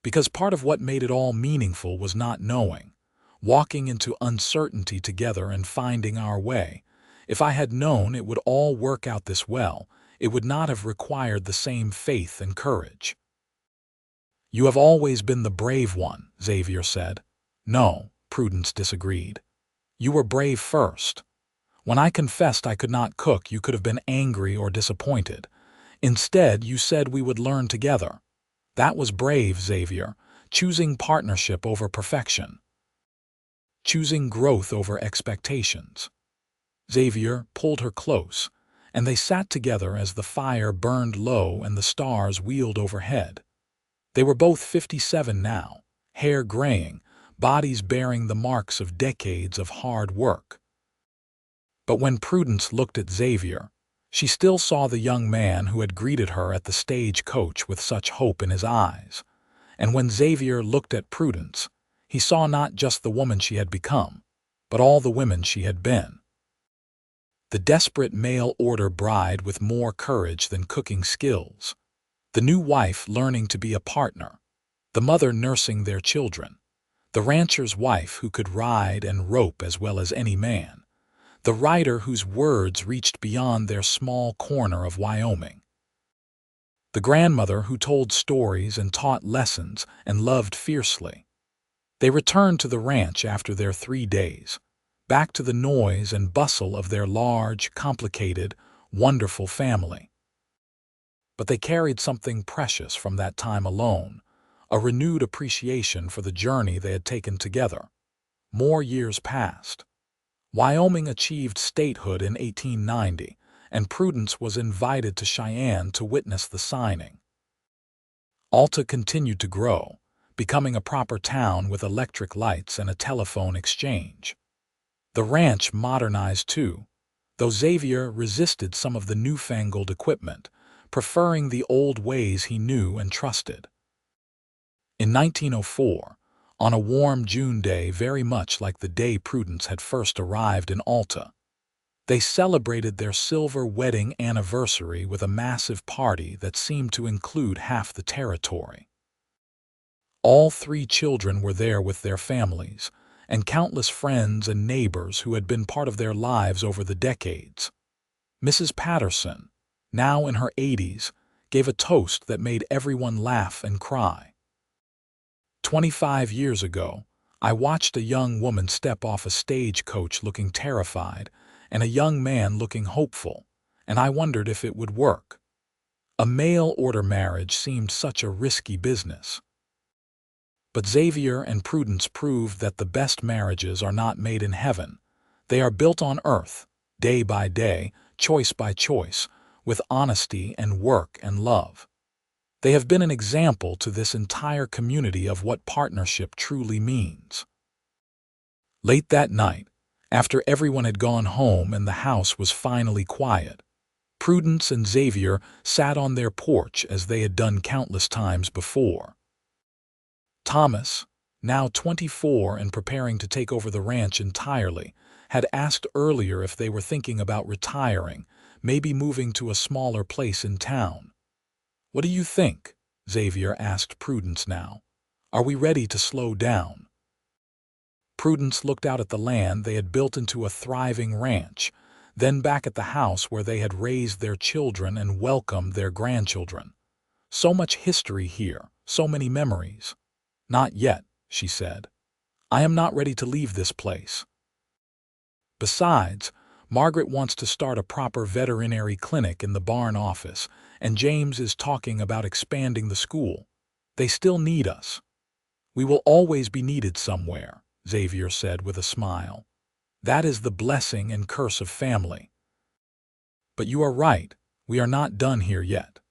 because part of what made it all meaningful was not knowing, walking into uncertainty together and finding our way. If I had known it would all work out this well, it would not have required the same faith and courage. "You have always been the brave one," Xavier said. "No," Prudence disagreed. "You were brave first. When I confessed I could not cook, you could have been angry or disappointed. Instead, you said we would learn together. That was brave, Xavier, choosing partnership over perfection, choosing growth over expectations." Xavier pulled her close, and they sat together as the fire burned low and the stars wheeled overhead. They were both 57 now, hair graying, bodies bearing the marks of decades of hard work. But when Prudence looked at Xavier, she still saw the young man who had greeted her at the stagecoach with such hope in his eyes. And when Xavier looked at Prudence, he saw not just the woman she had become, but all the women she had been. The desperate mail-order bride with more courage than cooking skills, the new wife learning to be a partner, the mother nursing their children, the rancher's wife who could ride and rope as well as any man, the writer whose words reached beyond their small corner of Wyoming, the grandmother who told stories and taught lessons and loved fiercely. They returned to the ranch after their 3 days, back to the noise and bustle of their large, complicated, wonderful family. But they carried something precious from that time alone, a renewed appreciation for the journey they had taken together. More years passed. Wyoming achieved statehood in 1890, and Prudence was invited to Cheyenne to witness the signing. Alta continued to grow, becoming a proper town with electric lights and a telephone exchange. The ranch modernized too, though Xavier resisted some of the newfangled equipment, preferring the old ways he knew and trusted. In 1904, on a warm June day very much like the day Prudence had first arrived in Alta, they celebrated their silver wedding anniversary with a massive party that seemed to include half the territory. All 3 children were there with their families, and countless friends and neighbors who had been part of their lives over the decades. Mrs. Patterson, now in her 80s, gave a toast that made everyone laugh and cry. 25 years ago, I watched a young woman step off a stagecoach looking terrified and a young man looking hopeful, and I wondered if it would work. A mail-order marriage seemed such a risky business. But Xavier and Prudence proved that the best marriages are not made in heaven. They are built on earth, day by day, choice by choice, with honesty and work and love. They have been an example to this entire community of what partnership truly means. Late that night, after everyone had gone home and the house was finally quiet, Prudence and Xavier sat on their porch as they had done countless times before. Thomas, now 24 and preparing to take over the ranch entirely, had asked earlier if they were thinking about retiring, maybe moving to a smaller place in town. "What do you think?" Xavier asked Prudence now. "Are we ready to slow down?" Prudence looked out at the land they had built into a thriving ranch, then back at the house where they had raised their children and welcomed their grandchildren. "So much history here, so many memories." "Not yet," she said. "I am not ready to leave this place. Besides, Margaret wants to start a proper veterinary clinic in the barn office, and James is talking about expanding the school. They still need us." "We will always be needed somewhere," Xavier said with a smile. "That is the blessing and curse of family. But you are right, we are not done here yet."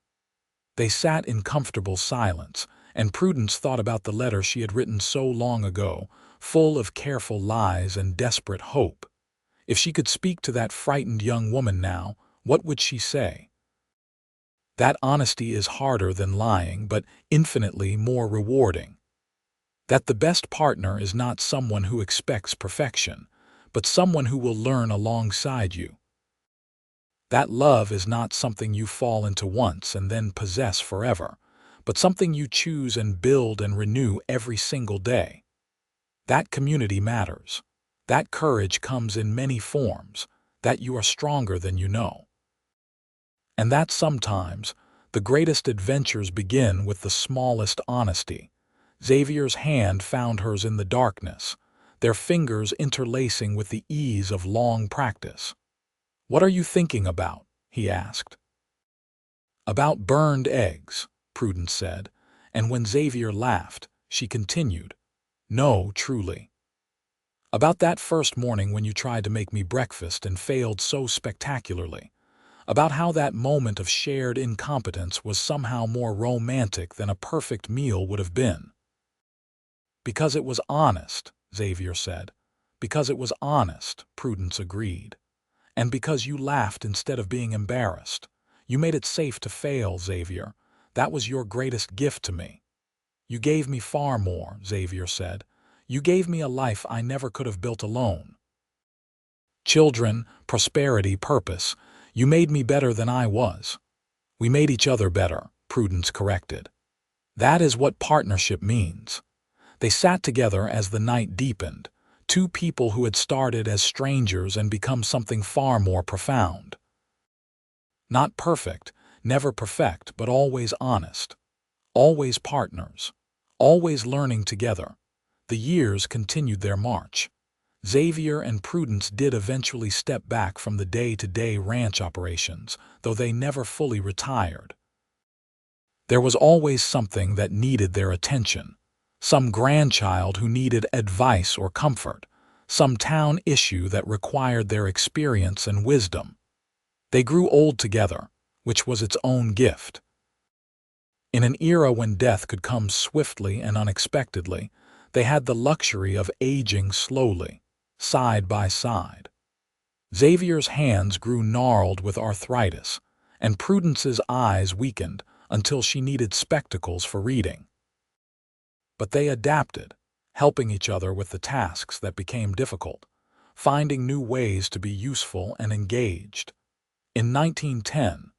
They sat in comfortable silence, and Prudence thought about the letter she had written so long ago, full of careful lies and desperate hope. If she could speak to that frightened young woman now, what would she say? That honesty is harder than lying, but infinitely more rewarding. That the best partner is not someone who expects perfection, but someone who will learn alongside you. That love is not something you fall into once and then possess forever, but something you choose and build and renew every single day. That community matters. That courage comes in many forms, that you are stronger than you know. And that sometimes the greatest adventures begin with the smallest honesty. Xavier's hand found hers in the darkness, their fingers interlacing with the ease of long practice. "What are you thinking about?" he asked. "About burned eggs," Prudence said, and when Xavier laughed, she continued, "No, truly. About that first morning when you tried to make me breakfast and failed so spectacularly. About how that moment of shared incompetence was somehow more romantic than a perfect meal would have been." "Because it was honest," Xavier said. "Because it was honest," Prudence agreed. "And because you laughed instead of being embarrassed. You made it safe to fail, Xavier. That was your greatest gift to me." "You gave me far more," Xavier said. "You gave me a life I never could have built alone. Children, prosperity, purpose. You made me better than I was." "We made each other better," Prudence corrected. "That is what partnership means." They sat together as the night deepened, two people who had started as strangers and become something far more profound. Not perfect, never perfect, but always honest. Always partners. Always learning together. The years continued their march. Xavier and Prudence did eventually step back from the day-to-day ranch operations, though they never fully retired. There was always something that needed their attention. Some grandchild who needed advice or comfort. Some town issue that required their experience and wisdom. They grew old together, which was its own gift. In an era when death could come swiftly and unexpectedly, they had the luxury of aging slowly, side by side. Xavier's hands grew gnarled with arthritis, and Prudence's eyes weakened until she needed spectacles for reading. But they adapted, helping each other with the tasks that became difficult, finding new ways to be useful and engaged. In 1910,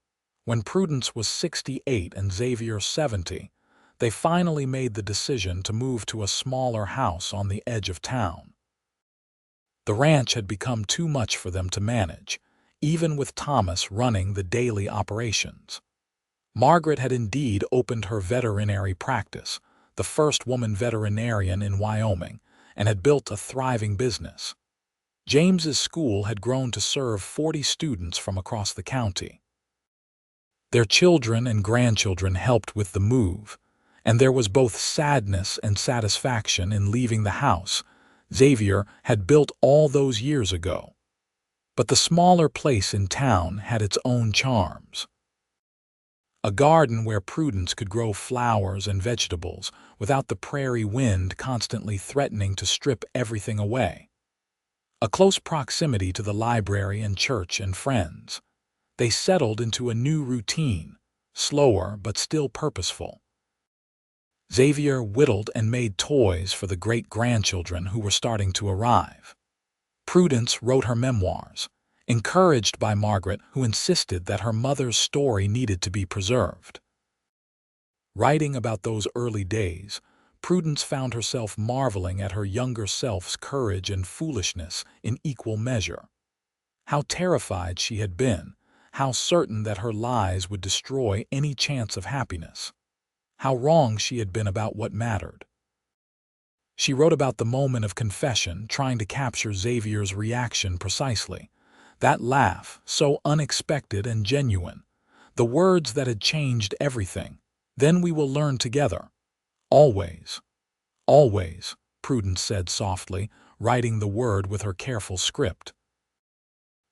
when Prudence was 68 and Xavier 70, they finally made the decision to move to a smaller house on the edge of town. The ranch had become too much for them to manage, even with Thomas running the daily operations. Margaret had indeed opened her veterinary practice, the first woman veterinarian in Wyoming, and had built a thriving business. James's school had grown to serve 40 students from across the county. Their children and grandchildren helped with the move, and there was both sadness and satisfaction in leaving the house Xavier had built all those years ago. But the smaller place in town had its own charms. A garden where Prudence could grow flowers and vegetables without the prairie wind constantly threatening to strip everything away. A close proximity to the library and church and friends. They settled into a new routine, slower but still purposeful. Xavier whittled and made toys for the great-grandchildren who were starting to arrive. Prudence wrote her memoirs, encouraged by Margaret, who insisted that her mother's story needed to be preserved. Writing about those early days, Prudence found herself marveling at her younger self's courage and foolishness in equal measure. How terrified she had been, how certain that her lies would destroy any chance of happiness. How wrong she had been about what mattered. She wrote about the moment of confession, trying to capture Xavier's reaction precisely. That laugh, so unexpected and genuine. The words that had changed everything. Then we will learn together. Always. Always, Prudence said softly, writing the word with her careful script.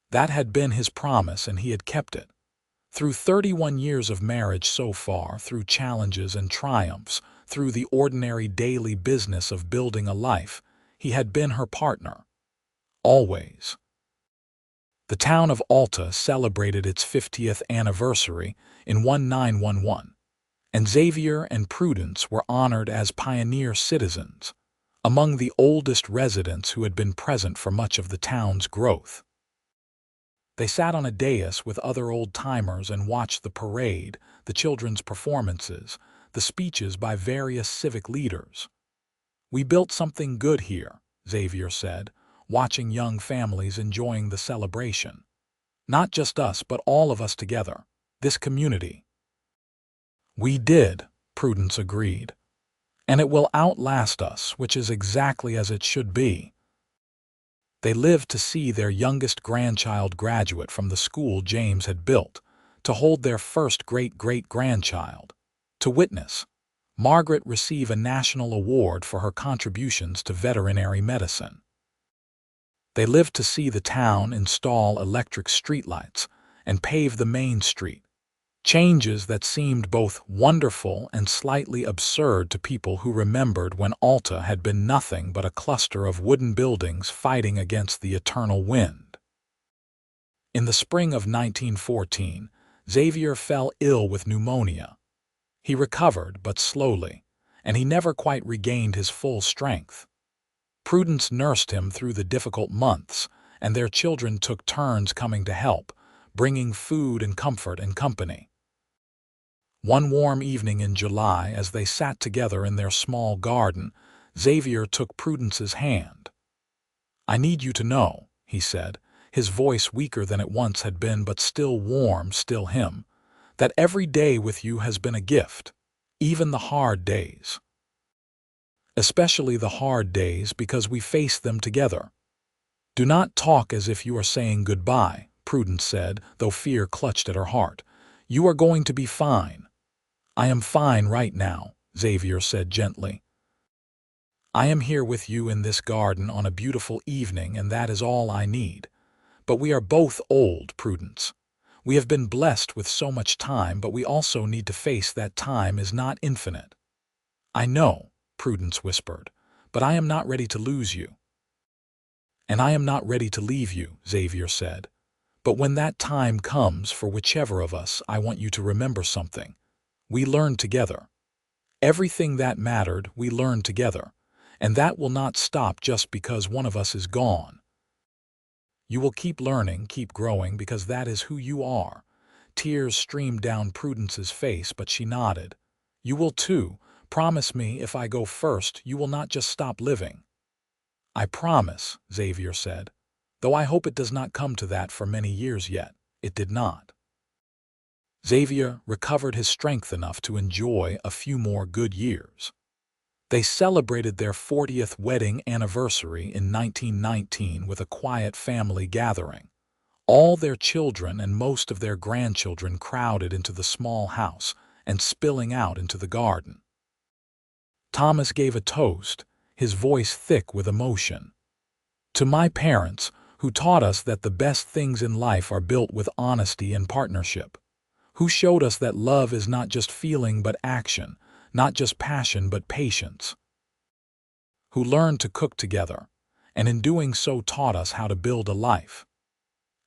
That had been his promise, and he had kept it. Through 31 years of marriage so far, through challenges and triumphs, through the ordinary daily business of building a life, he had been her partner. Always. The town of Alta celebrated its 50th anniversary in 1911, and Xavier and Prudence were honored as pioneer citizens, among the oldest residents who had been present for much of the town's growth. They sat on a dais with other old-timers and watched the parade, the children's performances, the speeches by various civic leaders. "We built something good here," Xavier said, watching young families enjoying the celebration. "Not just us, but all of us together, this community." "We did," Prudence agreed. "And it will outlast us, which is exactly as it should be." They lived to see their youngest grandchild graduate from the school James had built, to hold their first great-great-grandchild, to witness Margaret receive a national award for her contributions to veterinary medicine. They lived to see the town install electric streetlights and pave the main street, changes that seemed both wonderful and slightly absurd to people who remembered when Alta had been nothing but a cluster of wooden buildings fighting against the eternal wind. In the spring of 1914, Xavier fell ill with pneumonia. He recovered, but slowly, and he never quite regained his full strength. Prudence nursed him through the difficult months, and their children took turns coming to help, bringing food and comfort and company. One warm evening in July, as they sat together in their small garden, Xavier took Prudence's hand. "I need you to know," he said, his voice weaker than it once had been but still warm, still him, "that every day with you has been a gift, even the hard days. Especially the hard days, because we face them together. Do not talk as if you are saying goodbye," Prudence said, though fear clutched at her heart. "You are going to be fine." "I am fine right now," Xavier said gently. "I am here with you in this garden on a beautiful evening, and that is all I need. But we are both old, Prudence. We have been blessed with so much time, but we also need to face that time is not infinite." "I know," Prudence whispered, "but I am not ready to lose you." "And I am not ready to leave you," Xavier said. "But when that time comes, for whichever of us, I want you to remember something. We learned together. Everything that mattered, we learned together, and that will not stop just because one of us is gone. You will keep learning, keep growing, because that is who you are." Tears streamed down Prudence's face, but she nodded. "You will too. Promise me, if I go first, you will not just stop living." "I promise," Xavier said, "though I hope it does not come to that for many years yet." It did not. Xavier recovered his strength enough to enjoy a few more good years. They celebrated their 40th wedding anniversary in 1919 with a quiet family gathering. All their children and most of their grandchildren crowded into the small house and spilling out into the garden. Thomas gave a toast, his voice thick with emotion. "To my parents, who taught us that the best things in life are built with honesty and partnership. Who showed us that love is not just feeling but action, not just passion but patience. Who learned to cook together, and in doing so taught us how to build a life.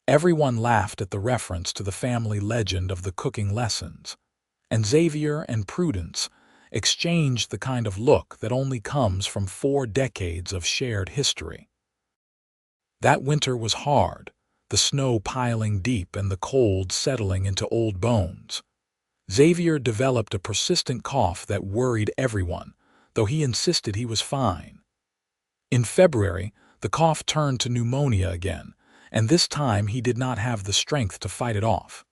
Everyone laughed at the reference to the family legend of the cooking lessons, and Xavier and Prudence exchanged the kind of look that only comes from 4 decades of shared history. That winter was hard, the snow piling deep and the cold settling into old bones. Xavier developed a persistent cough that worried everyone, though he insisted he was fine. In February, the cough turned to pneumonia again, and this time he did not have the strength to fight it off.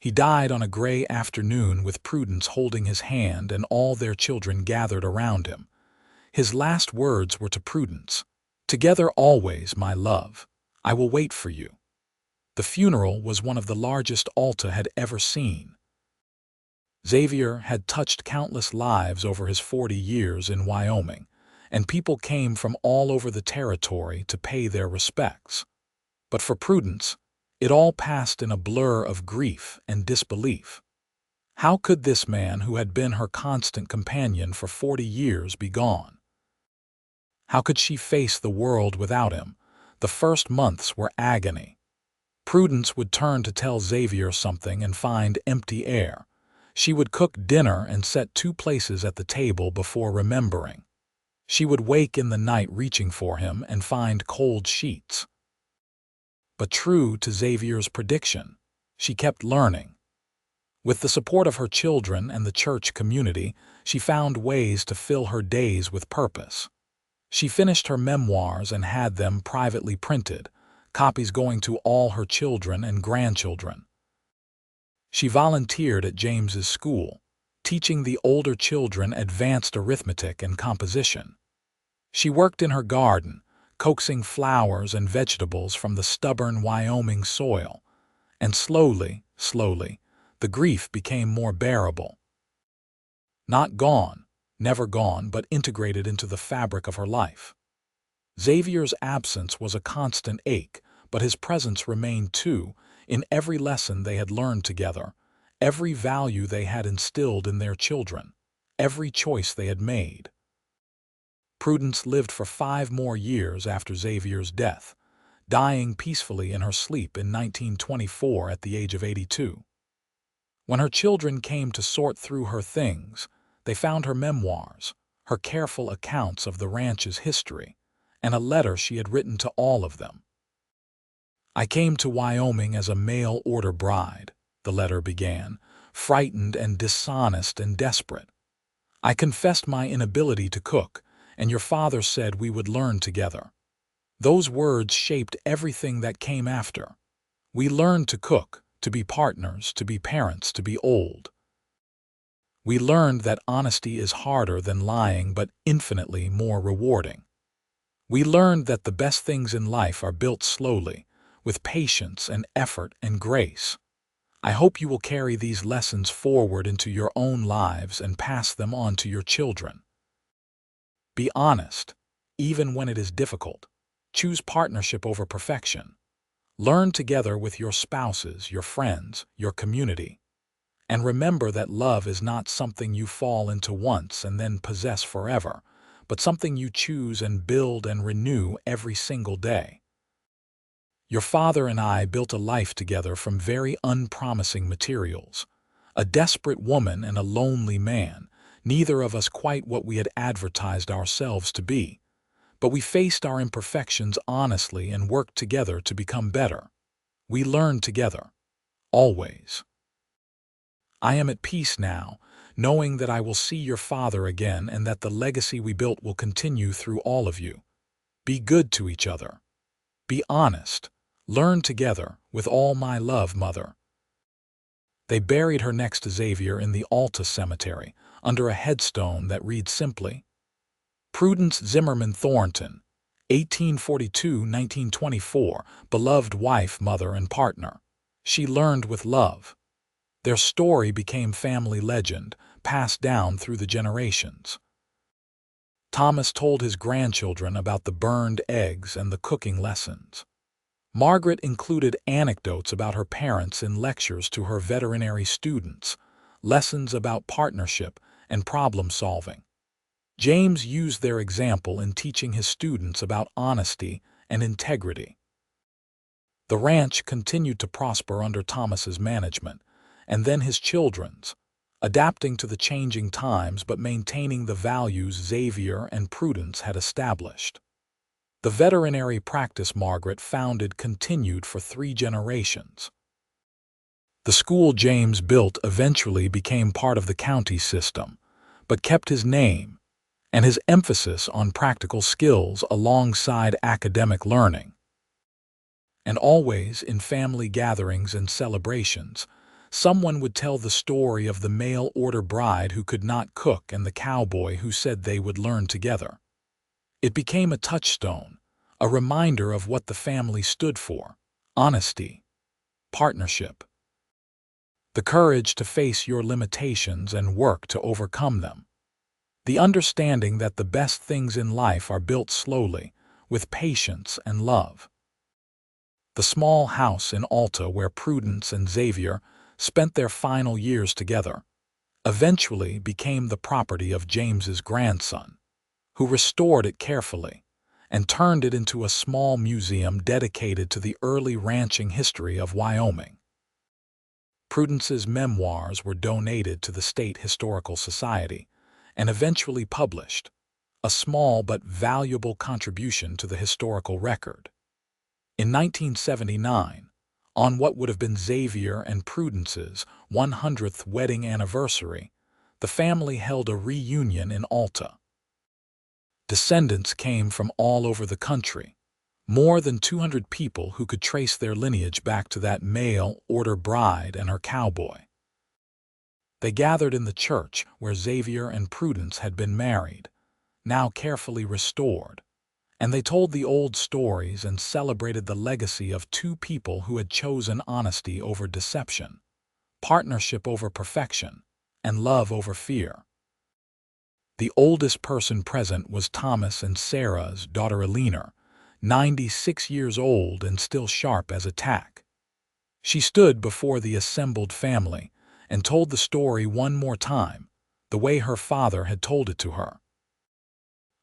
He died on a gray afternoon with Prudence holding his hand and all their children gathered around him. His last words were to Prudence, "Together always, my love. I will wait for you." The funeral was one of the largest Alta had ever seen. Xavier had touched countless lives over his 40 years in Wyoming, and people came from all over the territory to pay their respects. But for Prudence, it all passed in a blur of grief and disbelief. How could this man who had been her constant companion for 40 years be gone? How could she face the world without him? The first months were agony. Prudence would turn to tell Xavier something and find empty air. She would cook dinner and set 2 places at the table before remembering. She would wake in the night reaching for him and find cold sheets. But true to Xavier's prediction, she kept learning. With the support of her children and the church community, she found ways to fill her days with purpose. She finished her memoirs and had them privately printed, copies going to all her children and grandchildren. She volunteered at James's school, teaching the older children advanced arithmetic and composition. She worked in her garden, coaxing flowers and vegetables from the stubborn Wyoming soil, and slowly, the grief became more bearable. Not gone, never gone, but integrated into the fabric of her life. Xavier's absence was a constant ache, but his presence remained too, in every lesson they had learned together, every value they had instilled in their children, every choice they had made. Prudence lived for 5 more years after Xavier's death, dying peacefully in her sleep in 1924 at the age of 82. When her children came to sort through her things, they found her memoirs, her careful accounts of the ranch's history, and a letter she had written to all of them. "I came to Wyoming as a mail-order bride," the letter began, "frightened and dishonest and desperate. I confessed my inability to cook, and your father said we would learn together. Those words shaped everything that came after. We learned to cook, to be partners, to be parents, to be old. We learned that honesty is harder than lying but infinitely more rewarding. We learned that the best things in life are built slowly, with patience and effort and grace. I hope you will carry these lessons forward into your own lives and pass them on to your children. Be honest, even when it is difficult. Choose partnership over perfection. Learn together with your spouses, your friends, your community. And remember that love is not something you fall into once and then possess forever, but something you choose and build and renew every single day. Your father and I built a life together from very unpromising materials. A desperate woman and a lonely man, neither of us quite what we had advertised ourselves to be. But we faced our imperfections honestly and worked together to become better. We learned together. Always. I am at peace now, knowing that I will see your father again and that the legacy we built will continue through all of you. Be good to each other. Be honest. Learn together, with all my love, Mother. They buried her next to Xavier in the Alta cemetery, under a headstone that reads simply, Prudence Zimmerman Thornton, 1842–1924, beloved wife, mother, and partner. She learned with love. Their story became family legend, passed down through the generations. Thomas told his grandchildren about the burned eggs and the cooking lessons. Margaret included anecdotes about her parents in lectures to her veterinary students, lessons about partnership and problem-solving. James used their example in teaching his students about honesty and integrity. The ranch continued to prosper under Thomas's management, and then his children's, adapting to the changing times but maintaining the values Xavier and Prudence had established. The veterinary practice Margaret founded continued for 3 generations. The school James built eventually became part of the county system, but kept his name and his emphasis on practical skills alongside academic learning. And always, in family gatherings and celebrations, someone would tell the story of the mail-order bride who could not cook and the cowboy who said they would learn together. It became a touchstone, a reminder of what the family stood for: honesty, partnership, the courage to face your limitations and work to overcome them, the understanding that the best things in life are built slowly, with patience and love. The small house in Alta where Prudence and Xavier spent their final years together eventually became the property of James's grandson, who restored it carefully and turned it into a small museum dedicated to the early ranching history of Wyoming. Prudence's memoirs were donated to the State Historical Society and eventually published, a small but valuable contribution to the historical record. In 1979, on what would have been Xavier and Prudence's 100th wedding anniversary, the family held a reunion in Alta. Descendants came from all over the country, more than 200 people who could trace their lineage back to that mail-order bride and her cowboy. They gathered in the church where Xavier and Prudence had been married, now carefully restored, and they told the old stories and celebrated the legacy of 2 people who had chosen honesty over deception, partnership over perfection, and love over fear. The oldest person present was Thomas and Sarah's daughter Eleanor, 96 years old and still sharp as a tack. She stood before the assembled family and told the story one more time, the way her father had told it to her.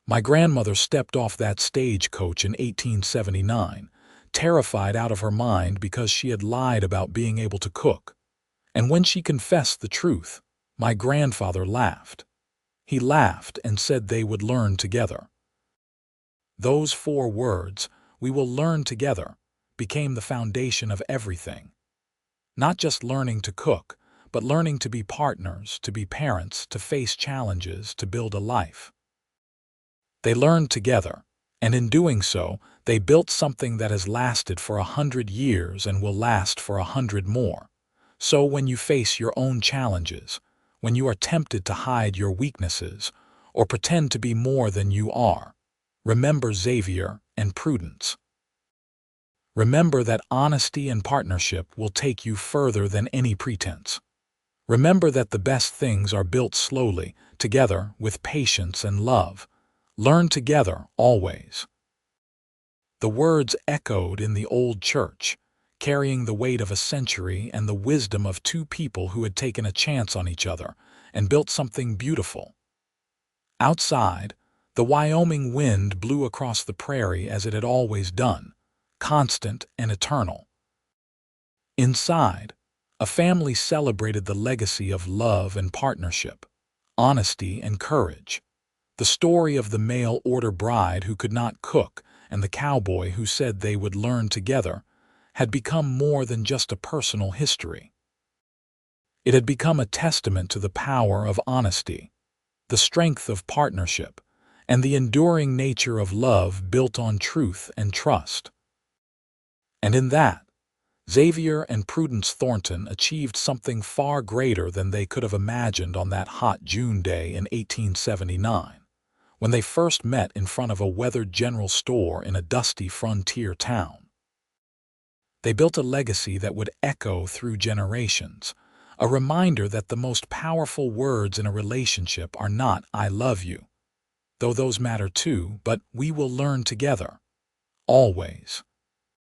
"My grandmother stepped off that stagecoach in 1879, terrified out of her mind because she had lied about being able to cook. And when she confessed the truth, my grandfather laughed. He laughed and said they would learn together." Those 4 words, "we will learn together," became the foundation of everything. Not just learning to cook, but learning to be partners, to be parents, to face challenges, to build a life. They learned together, and in doing so, they built something that has lasted for 100 years and will last for 100 more. So when you face your own challenges, when you are tempted to hide your weaknesses or pretend to be more than you are, remember Xavier and Prudence. Remember that honesty and partnership will take you further than any pretense. Remember that the best things are built slowly, together, with patience and love. Learn together, always. The words echoed in the old church, carrying the weight of a century and the wisdom of 2 people who had taken a chance on each other and built something beautiful. Outside, the Wyoming wind blew across the prairie as it had always done, constant and eternal. Inside, a family celebrated the legacy of love and partnership, honesty and courage. The story of the mail-order bride who could not cook and the cowboy who said they would learn together had become more than just a personal history. It had become a testament to the power of honesty, the strength of partnership, and the enduring nature of love built on truth and trust. And in that, Xavier and Prudence Thornton achieved something far greater than they could have imagined on that hot June day in 1879, when they first met in front of a weathered general store in a dusty frontier town. They built a legacy that would echo through generations, a reminder that the most powerful words in a relationship are not "I love you," though those matter too, but "we will learn together," always.